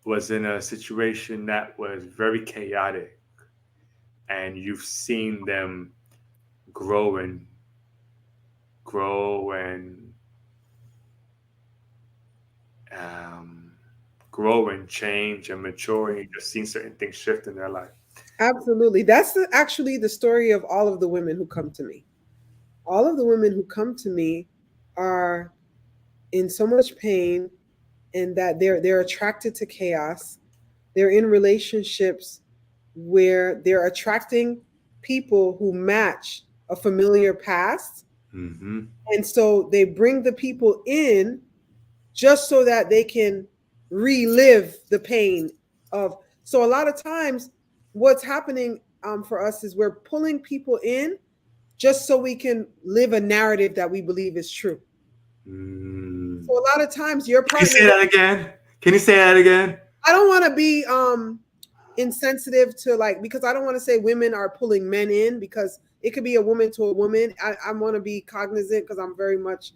Speaker 1: was in a situation that was very chaotic and you've seen them grow and grow and um, grow and change and mature, and you've just seen certain things shift in their life?
Speaker 2: Absolutely. That's actually the story of all of the women who come to me. All of the women who come to me are in so much pain, and that they're attracted to chaos. They're in relationships where they're attracting people who match a familiar past.
Speaker 1: Mm-hmm.
Speaker 2: And so they bring the people in just so that they can relive the pain of. So a lot of times, what's happening for us is we're pulling people in just so we can live a narrative that we believe is true.
Speaker 1: Mm.
Speaker 2: So a lot of times, your
Speaker 1: Can you
Speaker 2: partner.
Speaker 1: say that again? Can you say that again?
Speaker 2: I don't want to be insensitive to, like, because I don't want to say women are pulling men in, because it could be a woman to a woman. I want to be cognizant, because I'm very much,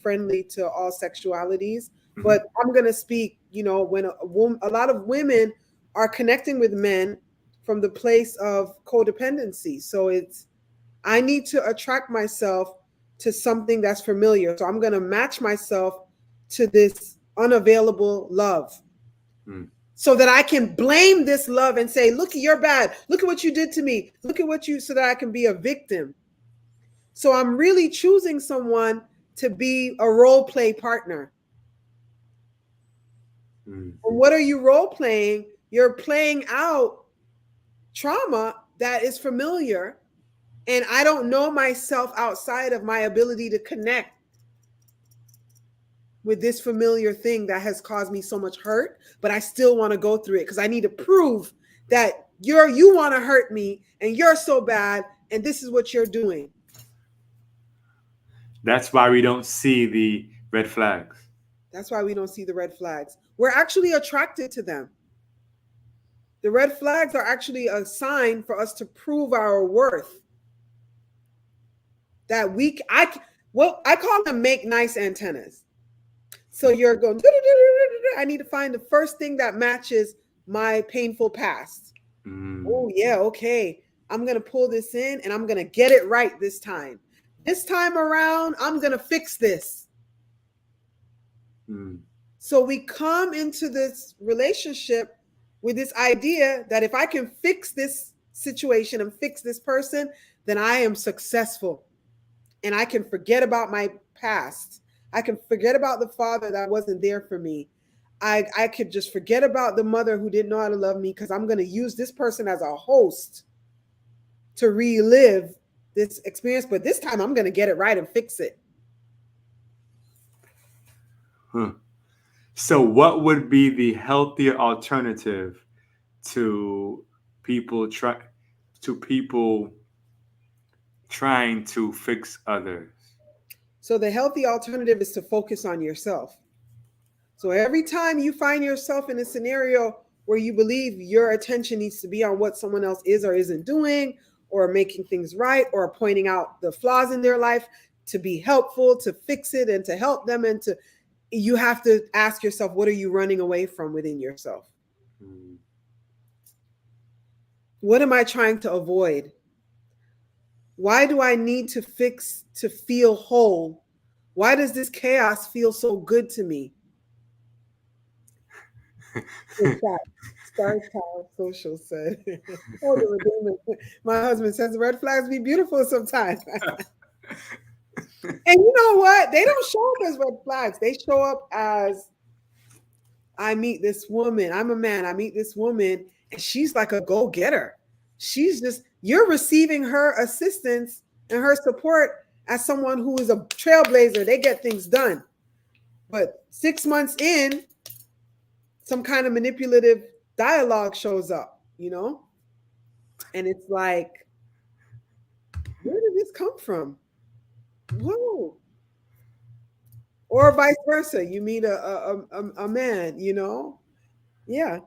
Speaker 2: friendly to all sexualities.
Speaker 1: Mm-hmm.
Speaker 2: But I'm going to speak, when a lot of women are connecting with men from the place of codependency. So I need to attract myself to something that's familiar. So I'm going to match myself to this unavailable love,
Speaker 1: Mm.
Speaker 2: so that I can blame this love and say, look, you're bad. Look at what you did to me. Look at so that I can be a victim. So I'm really choosing someone to be a role play partner.
Speaker 1: Mm.
Speaker 2: And what are you role playing? You're playing out trauma that is familiar. And I don't know myself outside of my ability to connect with this familiar thing that has caused me so much hurt, but I still want to go through it because I need to prove that you want to hurt me and you're so bad and this is what you're doing.
Speaker 1: That's why we don't see the red flags.
Speaker 2: That's why we don't see the red flags. We're actually attracted to them. The red flags are actually a sign for us to prove our worth. That I call them make nice antennas. So you're going, I need to find the first thing that matches my painful past.
Speaker 1: Mm.
Speaker 2: Oh, yeah, okay. I'm going to pull this in and I'm going to get it right this time. This time around, I'm going to fix this.
Speaker 1: Mm.
Speaker 2: So we come into this relationship with this idea that if I can fix this situation and fix this person, then I am successful. And I can forget about my past. I can forget about the father that wasn't there for me. I could just forget about the mother who didn't know how to love me, because I'm going to use this person as a host to relive this experience. But this time I'm going to get it right and fix it.
Speaker 1: Huh. So, what would be the healthier alternative to people trying to fix others?
Speaker 2: So the healthy alternative is to focus on yourself. So every time you find yourself in a scenario where you believe your attention needs to be on what someone else is or isn't doing, or making things right, or pointing out the flaws in their life to be helpful, to fix it and to help them, you have to ask yourself, what are you running away from within yourself?
Speaker 1: Mm.
Speaker 2: What am I trying to avoid? Why do I need to fix to feel whole? Why does this chaos feel so good to me? Star Child Social said, my husband says the red flags be beautiful sometimes. And you know what? They don't show up as red flags. They show up as, I meet this woman. I'm a man. I meet this woman and she's like a go-getter. You're receiving her assistance and her support as someone who is a trailblazer. They get things done. But 6 months in, some kind of manipulative dialogue shows up, and it's like, where did this come from? Whoa. Or vice versa. You meet a man, Yeah.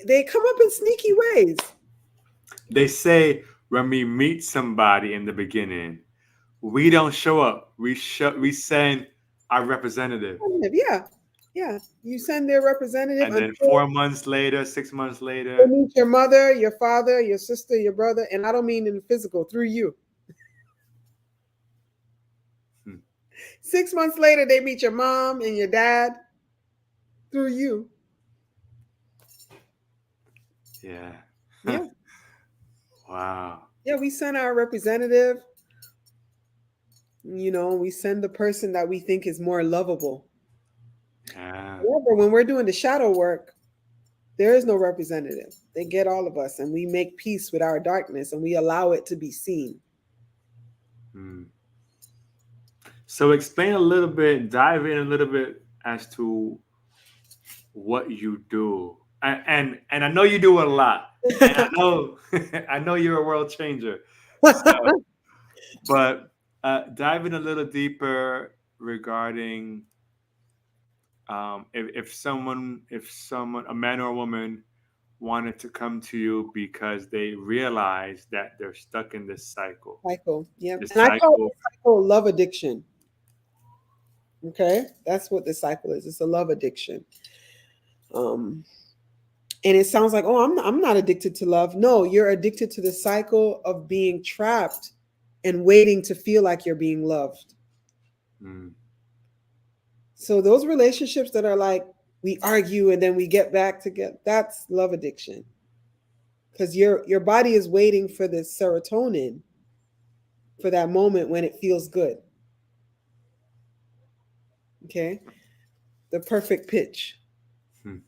Speaker 2: They come up in sneaky ways.
Speaker 1: They say when we meet somebody in the beginning, we don't show up. We send our representative.
Speaker 2: Yeah. Yeah. You send their representative
Speaker 1: And then
Speaker 2: until
Speaker 1: 4 months later, 6 months
Speaker 2: they
Speaker 1: later,
Speaker 2: meet your mother, your father, your sister, your brother. And I don't mean in the physical, through you.
Speaker 1: hmm,
Speaker 2: 6 months later, they meet your mom and your dad through you.
Speaker 1: yeah.
Speaker 2: Yeah.
Speaker 1: Wow.
Speaker 2: Yeah. We send our representative, we send the person that we think is more lovable.
Speaker 1: Yeah.
Speaker 2: However, when we're doing the shadow work, there is no representative. They get all of us, and we make peace with our darkness and we allow it to be seen.
Speaker 1: Hmm. So explain a little bit, dive in a little bit as to what you do. And I know you do a lot. And I know I know you're a world changer. So but dive in a little deeper regarding if someone, a man or a woman, wanted to come to you because they realize that they're stuck in this cycle.
Speaker 2: Cycle. Yeah.
Speaker 1: This
Speaker 2: And I call it
Speaker 1: cycle.
Speaker 2: the cycle of love addiction. Okay. That's what the cycle is. It's a love addiction. Um, and it sounds like, oh, I'm not addicted to love. No, you're addicted to the cycle of being trapped and waiting to feel like you're being loved.
Speaker 1: Mm,
Speaker 2: So those relationships that are like, we argue and then we get back together, that's love addiction. Because your body is waiting for the serotonin for that moment when it feels good. Okay. The perfect pitch.
Speaker 1: mm,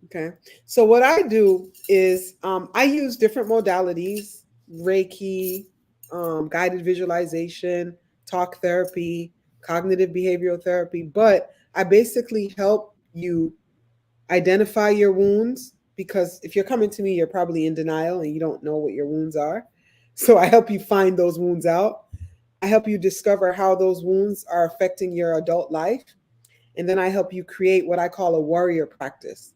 Speaker 2: Okay. So what I do is I use different modalities: Reiki, guided visualization, talk therapy, cognitive behavioral therapy. But I basically help you identify your wounds, because if you're coming to me, you're probably in denial and you don't know what your wounds are. So I help you find those wounds out. I help you discover how those wounds are affecting your adult life. And then I help you create what I call a warrior practice,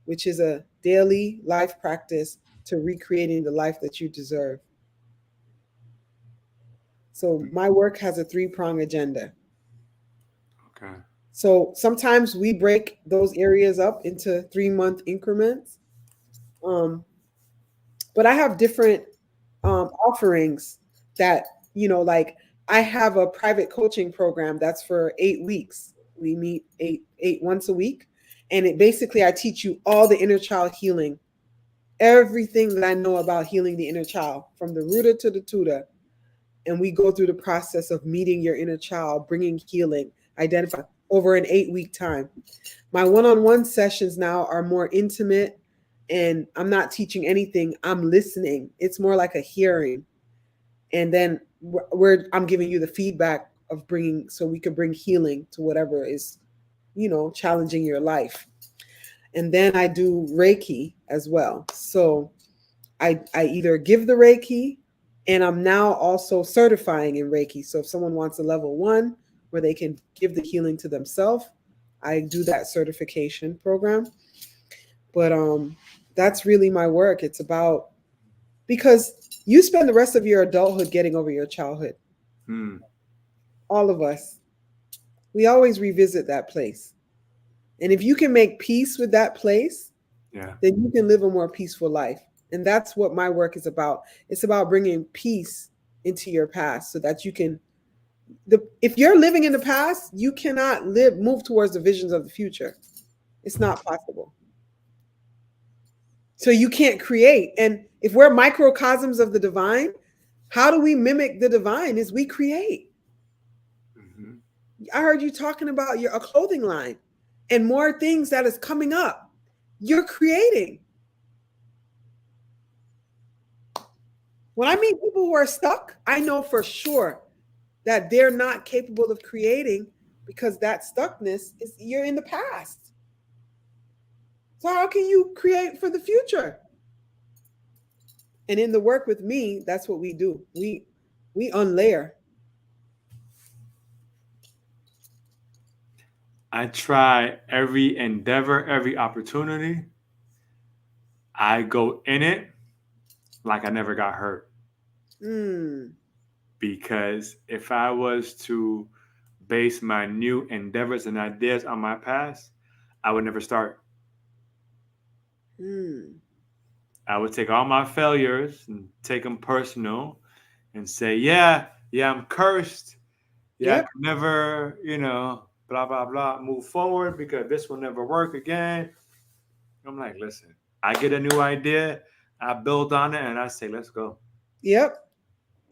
Speaker 2: which is a daily life practice to recreating the life that you deserve. So my work has a three-prong agenda.
Speaker 1: okay.
Speaker 2: So sometimes we break those areas up into 3-month increments. Um, but I have different offerings that, like I have a private coaching program that's for 8 weeks. We meet eight once a week. And it basically, I teach you all the inner child healing, everything that I know about healing the inner child from the rooter to the tutor. And we go through the process of meeting your inner child, bringing healing, identify over an 8-week time. My one-on-one sessions now are more intimate, and I'm not teaching anything. I'm listening. It's more like a hearing. And then I'm giving you the feedback of bringing, so we could bring healing to whatever is, challenging your life. And then I do Reiki as well. So I either give the Reiki, and I'm now also certifying in Reiki. So if someone wants a level 1 where they can give the healing to themselves, I do that certification program. But that's really my work. It's about, because you spend the rest of your adulthood getting over your childhood.
Speaker 1: Hmm.
Speaker 2: All of us. We always revisit that place. And if you can make peace with that place,
Speaker 1: Yeah.
Speaker 2: then you can live a more peaceful life. And that's what my work is about. It's about bringing peace into your past so that you can, if you're living in the past, you cannot move towards the visions of the future. It's not possible. So you can't create. And if we're microcosms of the divine, how do we mimic the divine? Is we create.
Speaker 1: Hmm.
Speaker 2: I heard you talking about a clothing line and more things that is coming up. You're creating. When I meet people who are stuck, I know for sure that they're not capable of creating because that stuckness is, you're in the past. So how can you create for the future? And in the work with me, that's what we do. We unlayer.
Speaker 1: I try every endeavor, every opportunity. I go in it like I never got hurt.
Speaker 2: Mm,
Speaker 1: Because if I was to base my new endeavors and ideas on my past, I would never start.
Speaker 2: mm.
Speaker 1: I would take all my failures and take them personal and say, yeah, I'm cursed. Yeah, I
Speaker 2: Yep.
Speaker 1: could never, blah, blah, blah, move forward because this will never work again. I'm like, listen, I get a new idea, I build on it, and I say, let's go.
Speaker 2: Yep.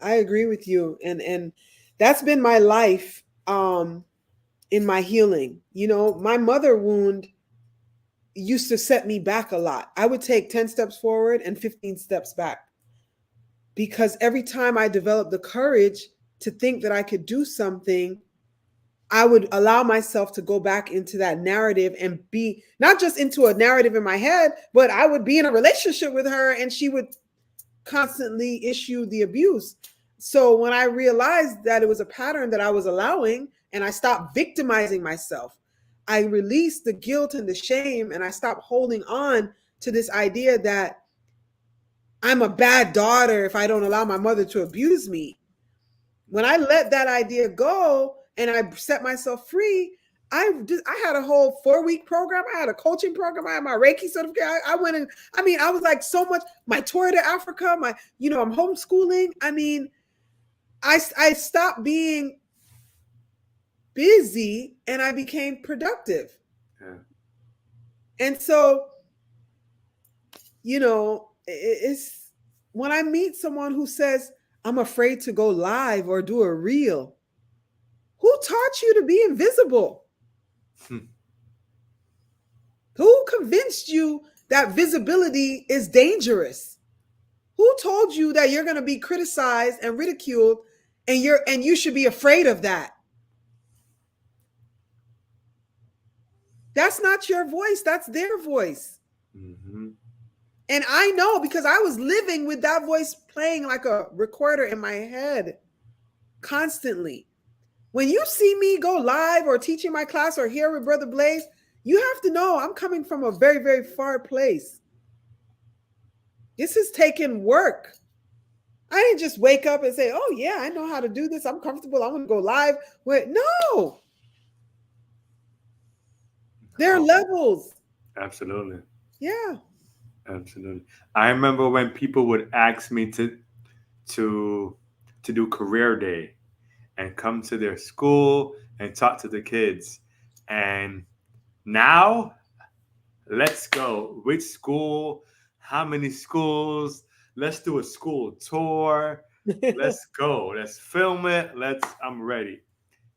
Speaker 2: I agree with you. And that's been my life in my healing. You know, my mother wound used to set me back a lot. I would take 10 steps forward and 15 steps back because every time I developed the courage to think that I could do something, I would allow myself to go back into that narrative and be not just into a narrative in my head, but I would be in a relationship with her and she would constantly issue the abuse. So when I realized that it was a pattern that I was allowing and I stopped victimizing myself, I released the guilt and the shame and I stopped holding on to this idea that I'm a bad daughter if I don't allow my mother to abuse me. When I let that idea go and I set myself free, I had a whole 4 week program. I had a coaching program. I had my Reiki certificate. I went in. I mean, I was like so much. My tour to Africa. I'm homeschooling. I mean, I stopped being busy and I became productive.
Speaker 1: Yeah.
Speaker 2: And so, it's when I meet someone who says I'm afraid to go live or do a reel. Who taught you to be invisible?
Speaker 1: Hmm.
Speaker 2: Who convinced you that visibility is dangerous? Who told you that you're going to be criticized and ridiculed and you should be afraid of that? That's not your voice, that's their voice.
Speaker 1: Mm-hmm.
Speaker 2: And I know because I was living with that voice playing like a recorder in my head constantly. When you see me go live or teaching my class or here with Brother Blaze, you have to know I'm coming from a very, very far place. This has taken work. I didn't just wake up and say, oh, yeah, I know how to do this. I'm comfortable. I'm going to go live. No, there are
Speaker 1: Oh,
Speaker 2: levels.
Speaker 1: absolutely.
Speaker 2: Yeah.
Speaker 1: Absolutely. I remember when people would ask me to to do career day and come to their school and talk to the kids. And now, let's go. Which school? How many schools? Let's do a school tour. Let's go. Let's film it. I'm ready.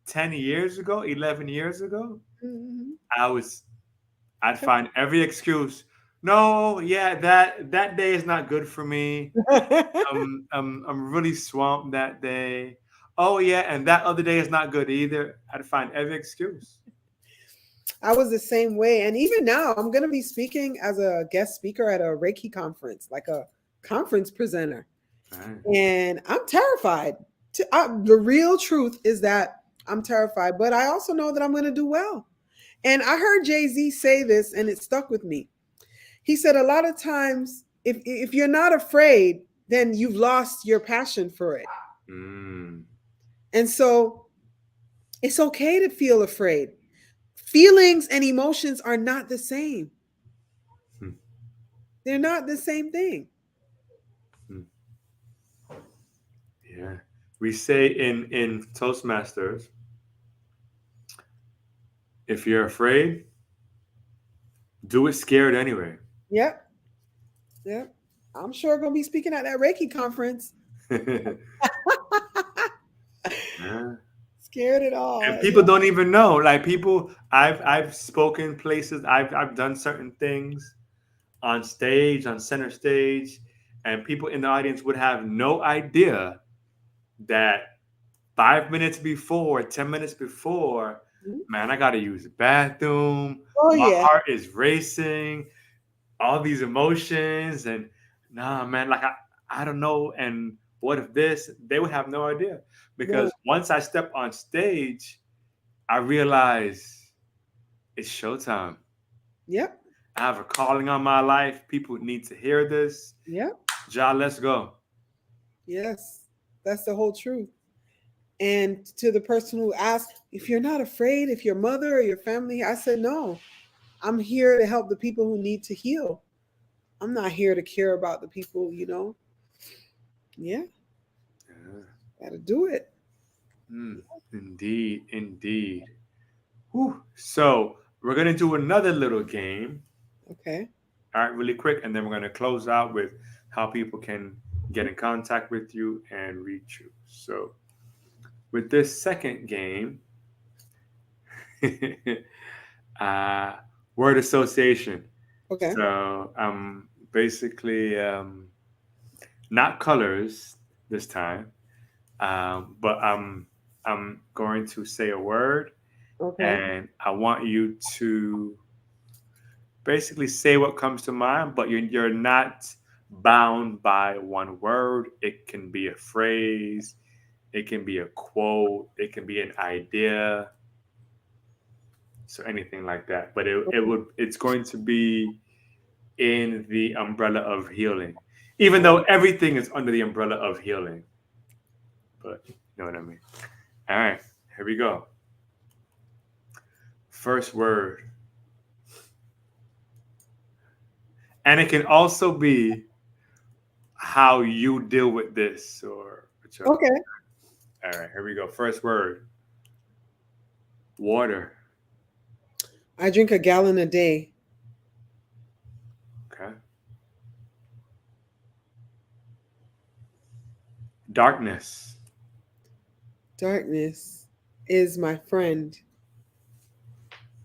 Speaker 1: 10 years ago, 11 years ago,
Speaker 2: Mhm.
Speaker 1: I was I'd find every excuse. No, yeah, that day is not good for me. I'm really swamped that day. Oh yeah, and that other day is not good either. I'd find every excuse.
Speaker 2: I was the same way. And even now, I'm going to be speaking as a guest speaker at a Reiki conference, like a conference presenter.
Speaker 1: Right.
Speaker 2: And I'm terrified. The real truth is that I'm terrified, but I also know that I'm going to do well. And I heard Jay-Z say this and it stuck with me. He said a lot of times if you're not afraid, then you've lost your passion for it.
Speaker 1: Mm.
Speaker 2: And so it's okay to feel afraid. Feelings and emotions are not the same.
Speaker 1: Hmm.
Speaker 2: They're not the same thing.
Speaker 1: Hmm. Yeah. We say in Toastmasters, if you're afraid, do it scared anyway.
Speaker 2: Yep. Yep. I'm sure going to be speaking at that Reiki conference.
Speaker 1: Yeah.
Speaker 2: Scared at all.
Speaker 1: And
Speaker 2: Yeah.
Speaker 1: people don't even know. Like people, I've spoken places. I've done certain things on stage, on center stage, and people in the audience would have no idea that 5 minutes before, 10 minutes before, Man, I gotta use the bathroom.
Speaker 2: Oh
Speaker 1: My
Speaker 2: yeah.
Speaker 1: heart is racing. All these emotions and nah, man, like I don't know. And what if this? They would have no idea
Speaker 2: No.
Speaker 1: because once I step on stage, I realize it's showtime.
Speaker 2: Yep.
Speaker 1: I have a calling on my life. People need to hear this.
Speaker 2: Yep.
Speaker 1: Ja, let's go.
Speaker 2: Yes. That's the whole truth. And to the person who asked, if you're not afraid, if your mother or your family, I said, no, I'm here to help the people who need to heal. I'm not here to care about the people, Yeah,
Speaker 1: Yeah.
Speaker 2: gotta do it.
Speaker 1: Indeed, indeed. Whew. So we're gonna do another little game.
Speaker 2: Okay.
Speaker 1: All right, really quick, and then we're gonna close out with how people can get in contact with you and reach you. So with this second game, uh, word association.
Speaker 2: Okay.
Speaker 1: So basically not colors this time, but I'm going to say a word,
Speaker 2: Okay.
Speaker 1: and I want you to basically say what comes to mind, but you're not bound by one word. It can be a phrase, it can be a quote, it can be an idea, so anything like that. But it's going to be in the umbrella of healing, even though everything is under the umbrella of healing. But you know what I mean. All right, here we go. First word, and it can also be how you deal with this or whichever.
Speaker 2: Okay.
Speaker 1: All right, here we go. First word, water.
Speaker 2: I drink a gallon a day.
Speaker 1: Okay. Darkness.
Speaker 2: Darkness is my friend.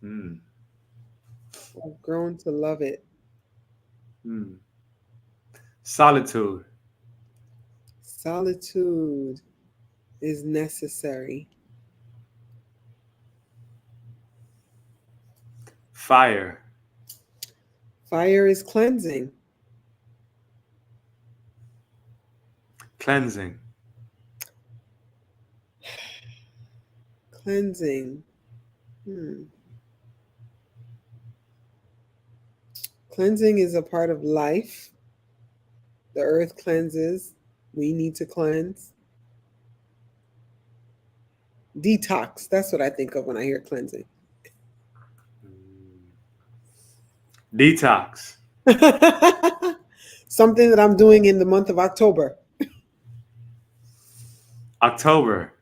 Speaker 1: Hmm.
Speaker 2: I've grown to love it.
Speaker 1: Hmm. Solitude.
Speaker 2: Solitude is necessary.
Speaker 1: Fire.
Speaker 2: Fire is cleansing.
Speaker 1: Cleansing.
Speaker 2: Cleansing. Hmm. Cleansing is a part of life. The earth cleanses. We need to cleanse. Detox. That's what I think of when I hear cleansing.
Speaker 1: Hmm. Detox.
Speaker 2: Something that I'm doing in the month of October.
Speaker 1: October.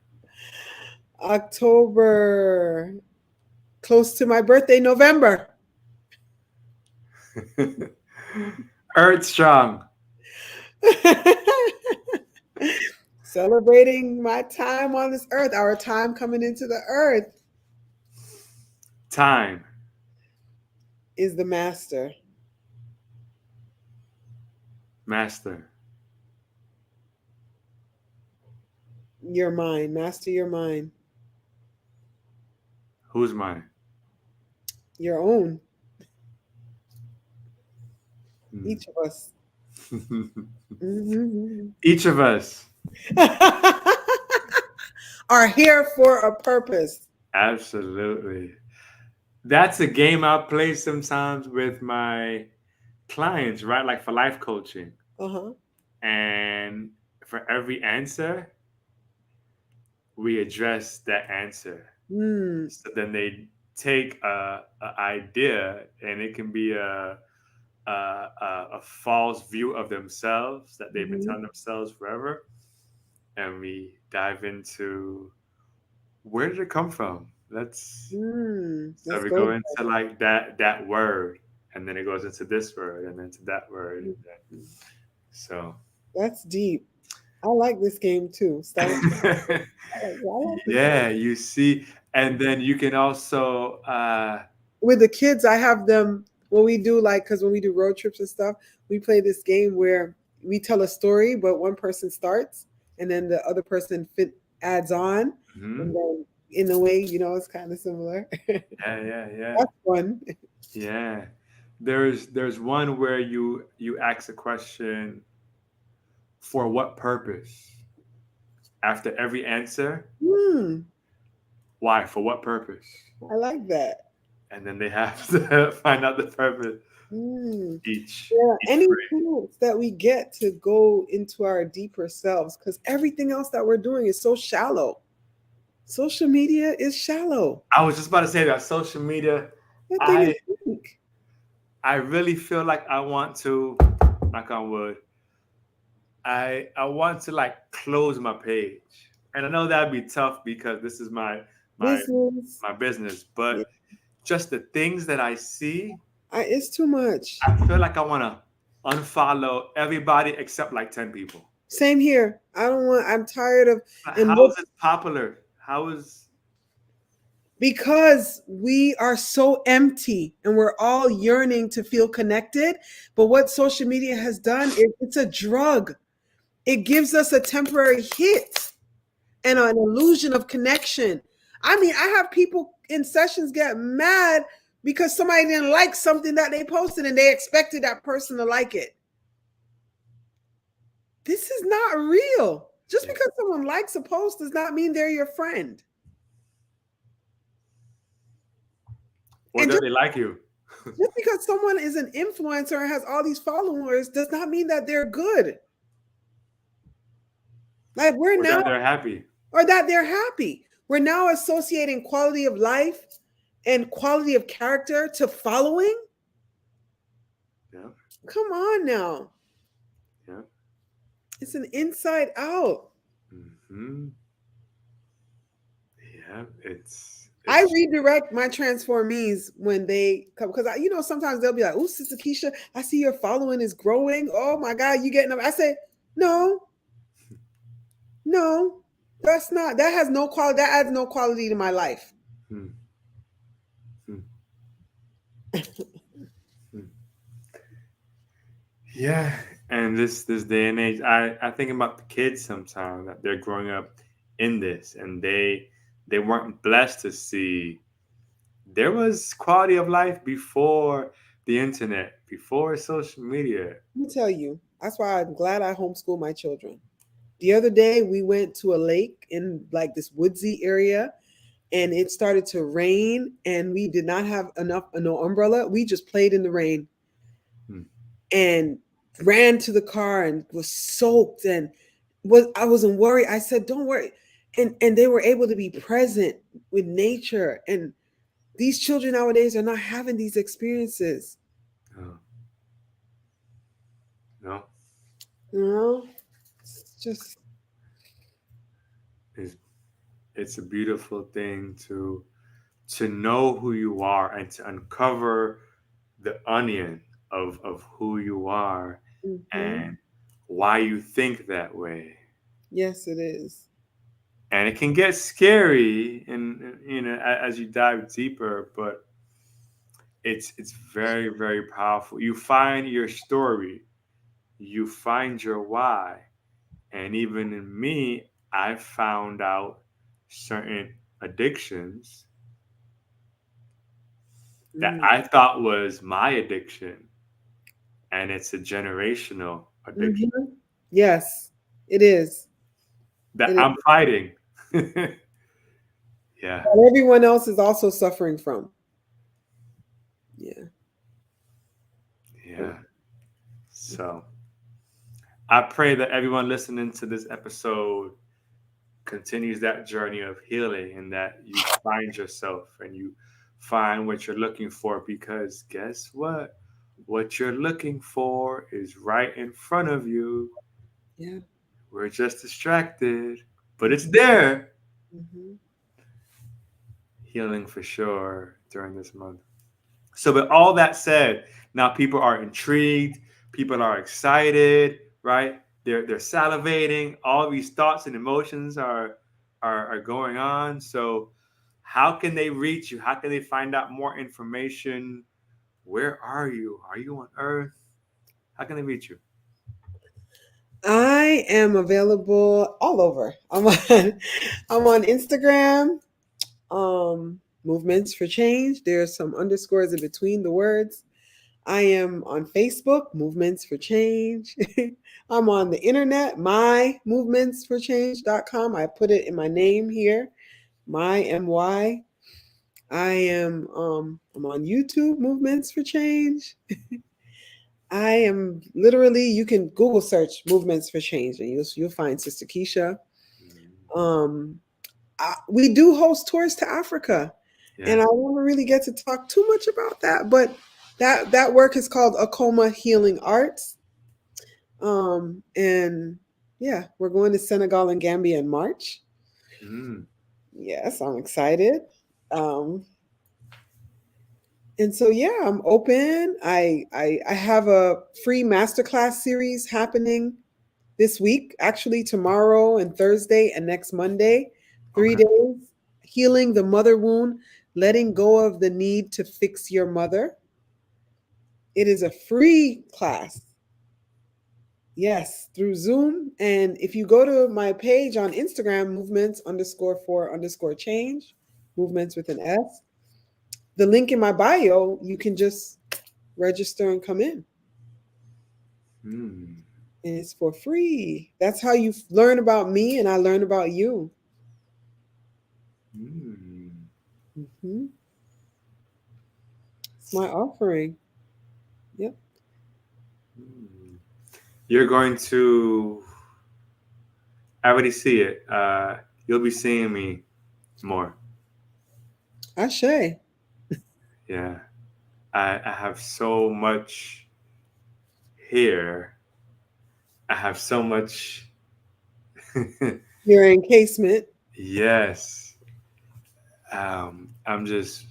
Speaker 2: October, close to my birthday, November.
Speaker 1: Earth strong.
Speaker 2: Celebrating my time on this earth, our time coming into the earth,
Speaker 1: Time.
Speaker 2: is the master.
Speaker 1: Master.
Speaker 2: Your mind, master your mind,
Speaker 1: Who's mine?
Speaker 2: your own,
Speaker 1: Hmm.
Speaker 2: each of us. Mhm.
Speaker 1: Each of us.
Speaker 2: Are here for a purpose.
Speaker 1: Absolutely. That's a game I play sometimes with my clients, right? Like for life coaching.
Speaker 2: Uh-huh.
Speaker 1: And for every answer, we address that answer.
Speaker 2: Mm.
Speaker 1: So then they take a idea, and it can be a false view of themselves that they've been
Speaker 2: Hmm.
Speaker 1: telling themselves forever, and we dive into where did it come from. Let's
Speaker 2: Mm.
Speaker 1: So
Speaker 2: Let's
Speaker 1: we
Speaker 2: go
Speaker 1: go
Speaker 2: there.
Speaker 1: into like that word, and then it goes into this word, and then to that word, and then so.
Speaker 2: That's deep. I like this game too. Start. I like this game.
Speaker 1: Yeah, you see, and then you can also
Speaker 2: With the kids, I have them when we do like because when we do road trips and stuff, we play this game where we tell a story, but one person starts and then the other person adds on,
Speaker 1: mhm.
Speaker 2: and then in a way, it's kind of similar.
Speaker 1: Yeah, yeah, yeah,
Speaker 2: That's fun.
Speaker 1: yeah. There's one where you ask a question, for what purpose? After every answer,
Speaker 2: Hmm,
Speaker 1: why? For what purpose?
Speaker 2: I like that.
Speaker 1: And then they have to find out the purpose
Speaker 2: Hmm.
Speaker 1: each
Speaker 2: Yeah,
Speaker 1: each
Speaker 2: any
Speaker 1: phrase.
Speaker 2: chance that we get to go into our deeper selves, because everything else that we're doing is so shallow. Social media is shallow.
Speaker 1: I was just about to say that social media.
Speaker 2: That thing is
Speaker 1: I
Speaker 2: weak.
Speaker 1: I really feel like I want to, knock on wood. I want to like close my page, and I know that'd be tough because this is my
Speaker 2: Business.
Speaker 1: my business.
Speaker 2: Yeah,
Speaker 1: But just the things that I see,
Speaker 2: it's too much.
Speaker 1: I feel like I want to unfollow everybody except like 10 people.
Speaker 2: Same here. I'm tired of,
Speaker 1: But
Speaker 2: and
Speaker 1: how is it popular? How is
Speaker 2: because we are so empty and we're all yearning to feel connected. But what social media has done is it's a drug. It gives us a temporary hit and an illusion of connection. I mean, I have people in sessions get mad because somebody didn't like something that they posted and they expected that person to like it. This is not real. Just
Speaker 1: yeah.
Speaker 2: because someone likes a post does not mean they're your friend.
Speaker 1: Or
Speaker 2: And
Speaker 1: do they like you?
Speaker 2: just because someone is an influencer and has all these followers does not mean that they're good. Like we're
Speaker 1: Or
Speaker 2: now,
Speaker 1: that they're happy?
Speaker 2: or that they're happy. We're now associating quality of life and quality of character to following.
Speaker 1: Yeah,
Speaker 2: Come on now.
Speaker 1: yeah.
Speaker 2: It's an inside out.
Speaker 1: Hmm. Yeah,
Speaker 2: I
Speaker 1: it's
Speaker 2: redirect my transformees when they come because sometimes they'll be like, "Oh, Sister Keisha, I see your following is growing. Oh my God, you getting them?" I say, "No, no, that's not. That has no quality. That adds no quality to my life."
Speaker 1: hmm, hmm, hmm. Yeah, and this day and age, I think about the kids sometimes that they're growing up in this, and they weren't blessed to see there was quality of life before the internet, before social media.
Speaker 2: Let me tell you, that's why I'm glad I homeschool my children. The other day, we went to a lake in like this woodsy area, and it started to rain, and we did not have enough no umbrella. We just played in the rain
Speaker 1: Hmm.
Speaker 2: and ran to the car and was soaked and was I wasn't worried. I said, "Don't worry," and they were able to be present with nature. And these children nowadays are not having these experiences.
Speaker 1: Oh, no,
Speaker 2: You know, it's just
Speaker 1: it's it's a beautiful thing to know who you are and to uncover the onion of who you are
Speaker 2: mhm.
Speaker 1: and why you think that way.
Speaker 2: Yes, it is.
Speaker 1: And it can get scary and as you dive deeper, but it's very, very powerful. You find your story, you find your why. And even in me, I found out certain addictions that
Speaker 2: Mm-hmm.
Speaker 1: I thought was my addiction, and it's a generational addiction
Speaker 2: Mm-hmm. Yes, it is.
Speaker 1: that
Speaker 2: It is.
Speaker 1: I'm fighting. Yeah,
Speaker 2: That everyone else is also suffering from. Yeah.
Speaker 1: yeah. So I pray that everyone listening to this episode continues that journey of healing and that you find yourself and you find what you're looking for, because guess what? What you're looking for is right in front of you.
Speaker 2: Yeah.
Speaker 1: We're just distracted, but it's there.
Speaker 2: Mm-hmm.
Speaker 1: Healing for sure during this month. So, with all that said, now people are intrigued, people are excited, right? They're salivating. All these thoughts and emotions are going on. So, how can they reach you? How can they find out more information? Where are you? Are you on Earth? How can they reach you?
Speaker 2: I am available all over. I'm on Instagram. Movements for Change. There's some underscores in between the words. I am on Facebook, Movements for Change. I'm on the internet, mymovementsforchange.com. I put it in my name here, my MY. I'm on YouTube, Movements for Change. I am literally, you can Google search Movements for Change and you'll find Sister Keachia.
Speaker 1: Mm.
Speaker 2: Um, we do host tours to Africa, and I
Speaker 1: Yes.
Speaker 2: don't really get to talk too much about that, but that work is called Akoma Healing Arts. And yeah, we're going to Senegal and Gambia in March.
Speaker 1: Mm.
Speaker 2: Yes, I'm excited. Um, and so yeah, I'm open. I have a free masterclass series happening this week, actually tomorrow and Thursday and next Monday, three
Speaker 1: Okay.
Speaker 2: days, healing the mother wound, letting go of the need to fix your mother. It is a free class. Yes, through Zoom. And if you go to my page on Instagram, movements underscore for underscore change, movements with an S, the link in my bio, you can just register and come in.
Speaker 1: Mm.
Speaker 2: And it's for free. That's how you learn about me and I learn about you.
Speaker 1: Mm.
Speaker 2: Hmm. It's my offering. Yep.
Speaker 1: Mm. You're going to. I already see it. You'll be seeing me more.
Speaker 2: Ashe.
Speaker 1: Yeah. I have so much here. I have so much.
Speaker 2: Your encasement.
Speaker 1: Yes. I'm just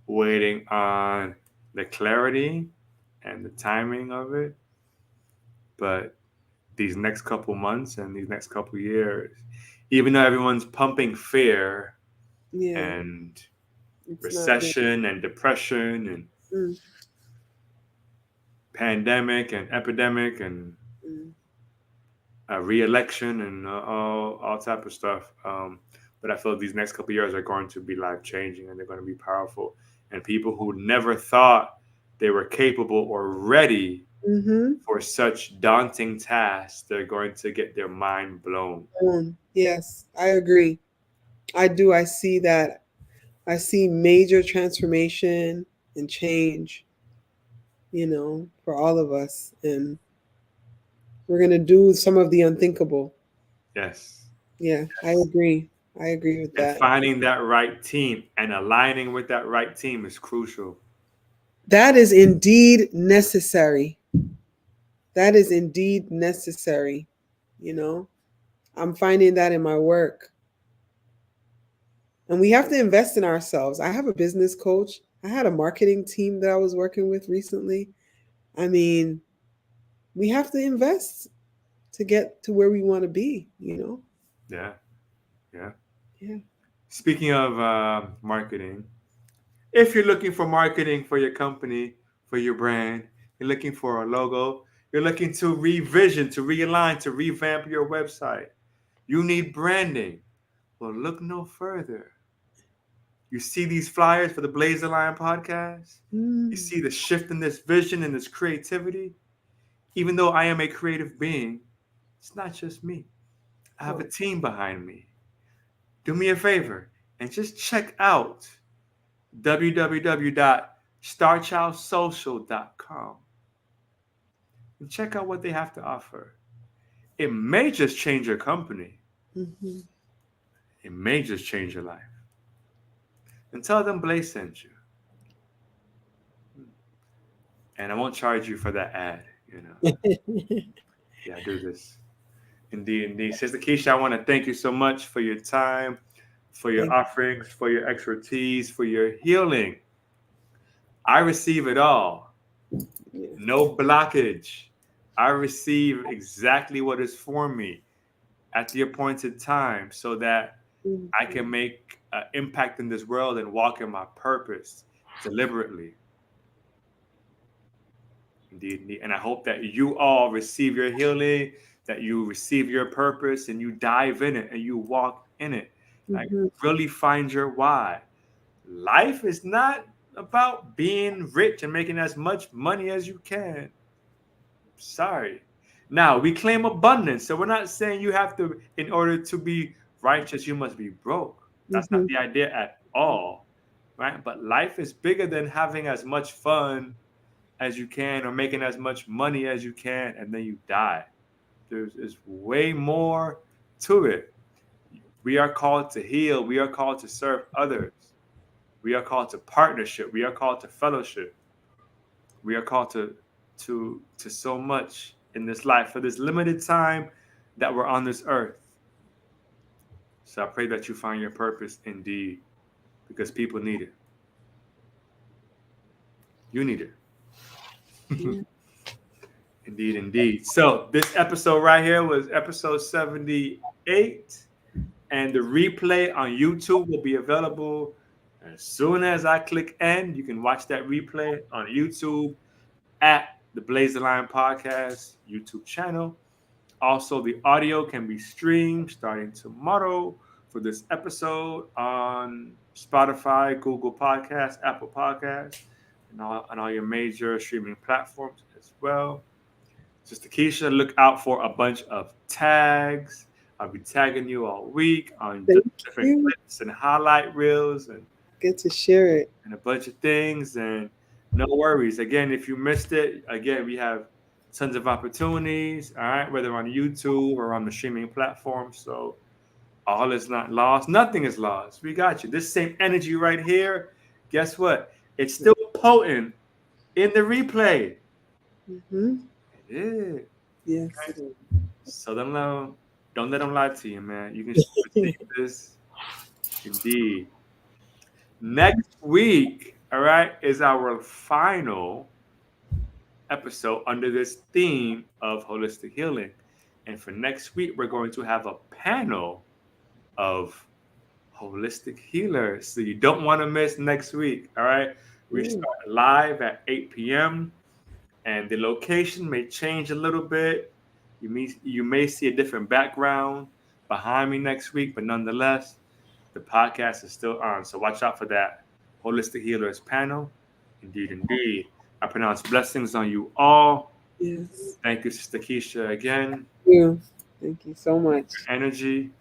Speaker 1: waiting on the clarity and the timing of it. But these next couple months and these next couple years, even though everyone's pumping fear
Speaker 2: Yeah.
Speaker 1: and
Speaker 2: It's not me.
Speaker 1: recession and depression and
Speaker 2: Mm,
Speaker 1: pandemic and epidemic and
Speaker 2: mm,
Speaker 1: re-election and all type of stuff. But I feel these next couple years are going to be life changing and they're going to be powerful. And people who never thought they were capable or ready
Speaker 2: mm-hmm.
Speaker 1: for such daunting tasks, they're going to get their mind blown.
Speaker 2: Yes, I agree. I do. I see that. I see major transformation and change, for all of us. And we're going to do some of the unthinkable.
Speaker 1: Yes.
Speaker 2: Yeah, I
Speaker 1: Yes.
Speaker 2: agree. I agree with
Speaker 1: And
Speaker 2: that.
Speaker 1: finding that right team and aligning with that right team is crucial.
Speaker 2: That is indeed necessary. That is indeed necessary. You know, I'm finding that in my work. And we have to invest in ourselves. I have a business coach. I had a marketing team that I was working with recently. I mean, we have to invest to get to where we want to be.
Speaker 1: Yeah. Yeah.
Speaker 2: Yeah.
Speaker 1: Speaking of marketing, if you're looking for marketing for your company, for your brand, you're looking for a logo, you're looking to revision, to realign, to revamp your website, you need branding. Well, look no further. You see these flyers for the Blazer Line podcast? You
Speaker 2: Mm.
Speaker 1: see the shift in this vision and this creativity? Even though I am a creative being, it's not just me. I have a
Speaker 2: Oh.
Speaker 1: team behind me. Do me a favor and just check out www.starchildsocial.com and check out what they have to offer. It may just change your company.
Speaker 2: Hmm.
Speaker 1: It may just change your life. And tell them Blaze sent you. And I won't charge you for that ad. Yeah, do this. Indeed, indeed. Sister Keisha, I want to thank you so much for your time, for your
Speaker 2: Thank
Speaker 1: offerings, for your expertise, for your healing. I receive it all.
Speaker 2: you.
Speaker 1: No blockage. I receive exactly what is for me at the appointed time so that I
Speaker 2: Mhm.
Speaker 1: can make an impact in this world and walk in my purpose deliberately. Indeed, indeed. And I hope that you all receive your healing, that you receive your purpose and you dive in it and you walk in it. Like,
Speaker 2: Mhm.
Speaker 1: really find your why. Life is not about being rich and making as much money as you can. Sorry. Now, we claim abundance. So we're not saying you have to, in order to be righteous, you must be broke. That's not
Speaker 2: Mhm.
Speaker 1: the idea at all. Right? But life is bigger than having as much fun as you can or making as much money as you can and then you die. There's way more to it. We are called to heal. We are called to serve others. We are called to partnership. We are called to fellowship. We are called to so much in this life for this limited time that we're on this earth. So I pray that you find your purpose indeed, because people need it. You need it.
Speaker 2: Yeah.
Speaker 1: Indeed, indeed. So this episode right here was episode 78, and the replay on YouTube will be available as soon as I click end. You can watch that replay on YouTube at the Blaze the Line Podcast YouTube channel. Also, the audio can be streamed starting tomorrow for this episode on Spotify, Google Podcasts, Apple Podcasts, and all your major streaming platforms as well. Sister Keisha, look out for a bunch of tags. I'll be tagging you all week on
Speaker 2: Thank
Speaker 1: different
Speaker 2: you.
Speaker 1: clips and highlight reels
Speaker 2: Good to share it.
Speaker 1: and a bunch of things. And no worries. Again, if you missed it, again, we have tons of opportunities, all right, whether on YouTube or on the streaming platform. So all is not lost. Nothing is lost. We got you. This same energy right here, guess what? It's still potent in the replay.
Speaker 2: Mhm.
Speaker 1: It is.
Speaker 2: Yes.
Speaker 1: Okay? So don't let them lie to you, man. You can receive this. Indeed. Next week, all right, is our final episode under this theme of holistic healing. And for next week, we're going to have a panel of holistic healers. So you don't want to miss next week. All right. We
Speaker 2: Yeah.
Speaker 1: start live at 8 p.m. and the location may change a little bit. You may see a different background behind me next week, but nonetheless, the podcast is still on. So watch out for that holistic healers panel. Indeed, indeed. I pronounce blessings on you all.
Speaker 2: Yes.
Speaker 1: Thank you, Sister Keisha, again.
Speaker 2: Thank you. Thank you so much.
Speaker 1: Energy.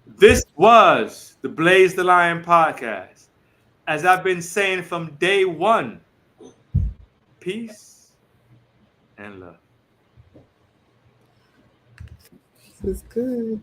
Speaker 1: This was the Blaze the Lion podcast. As I've been saying from day one, peace and love.
Speaker 2: This is good.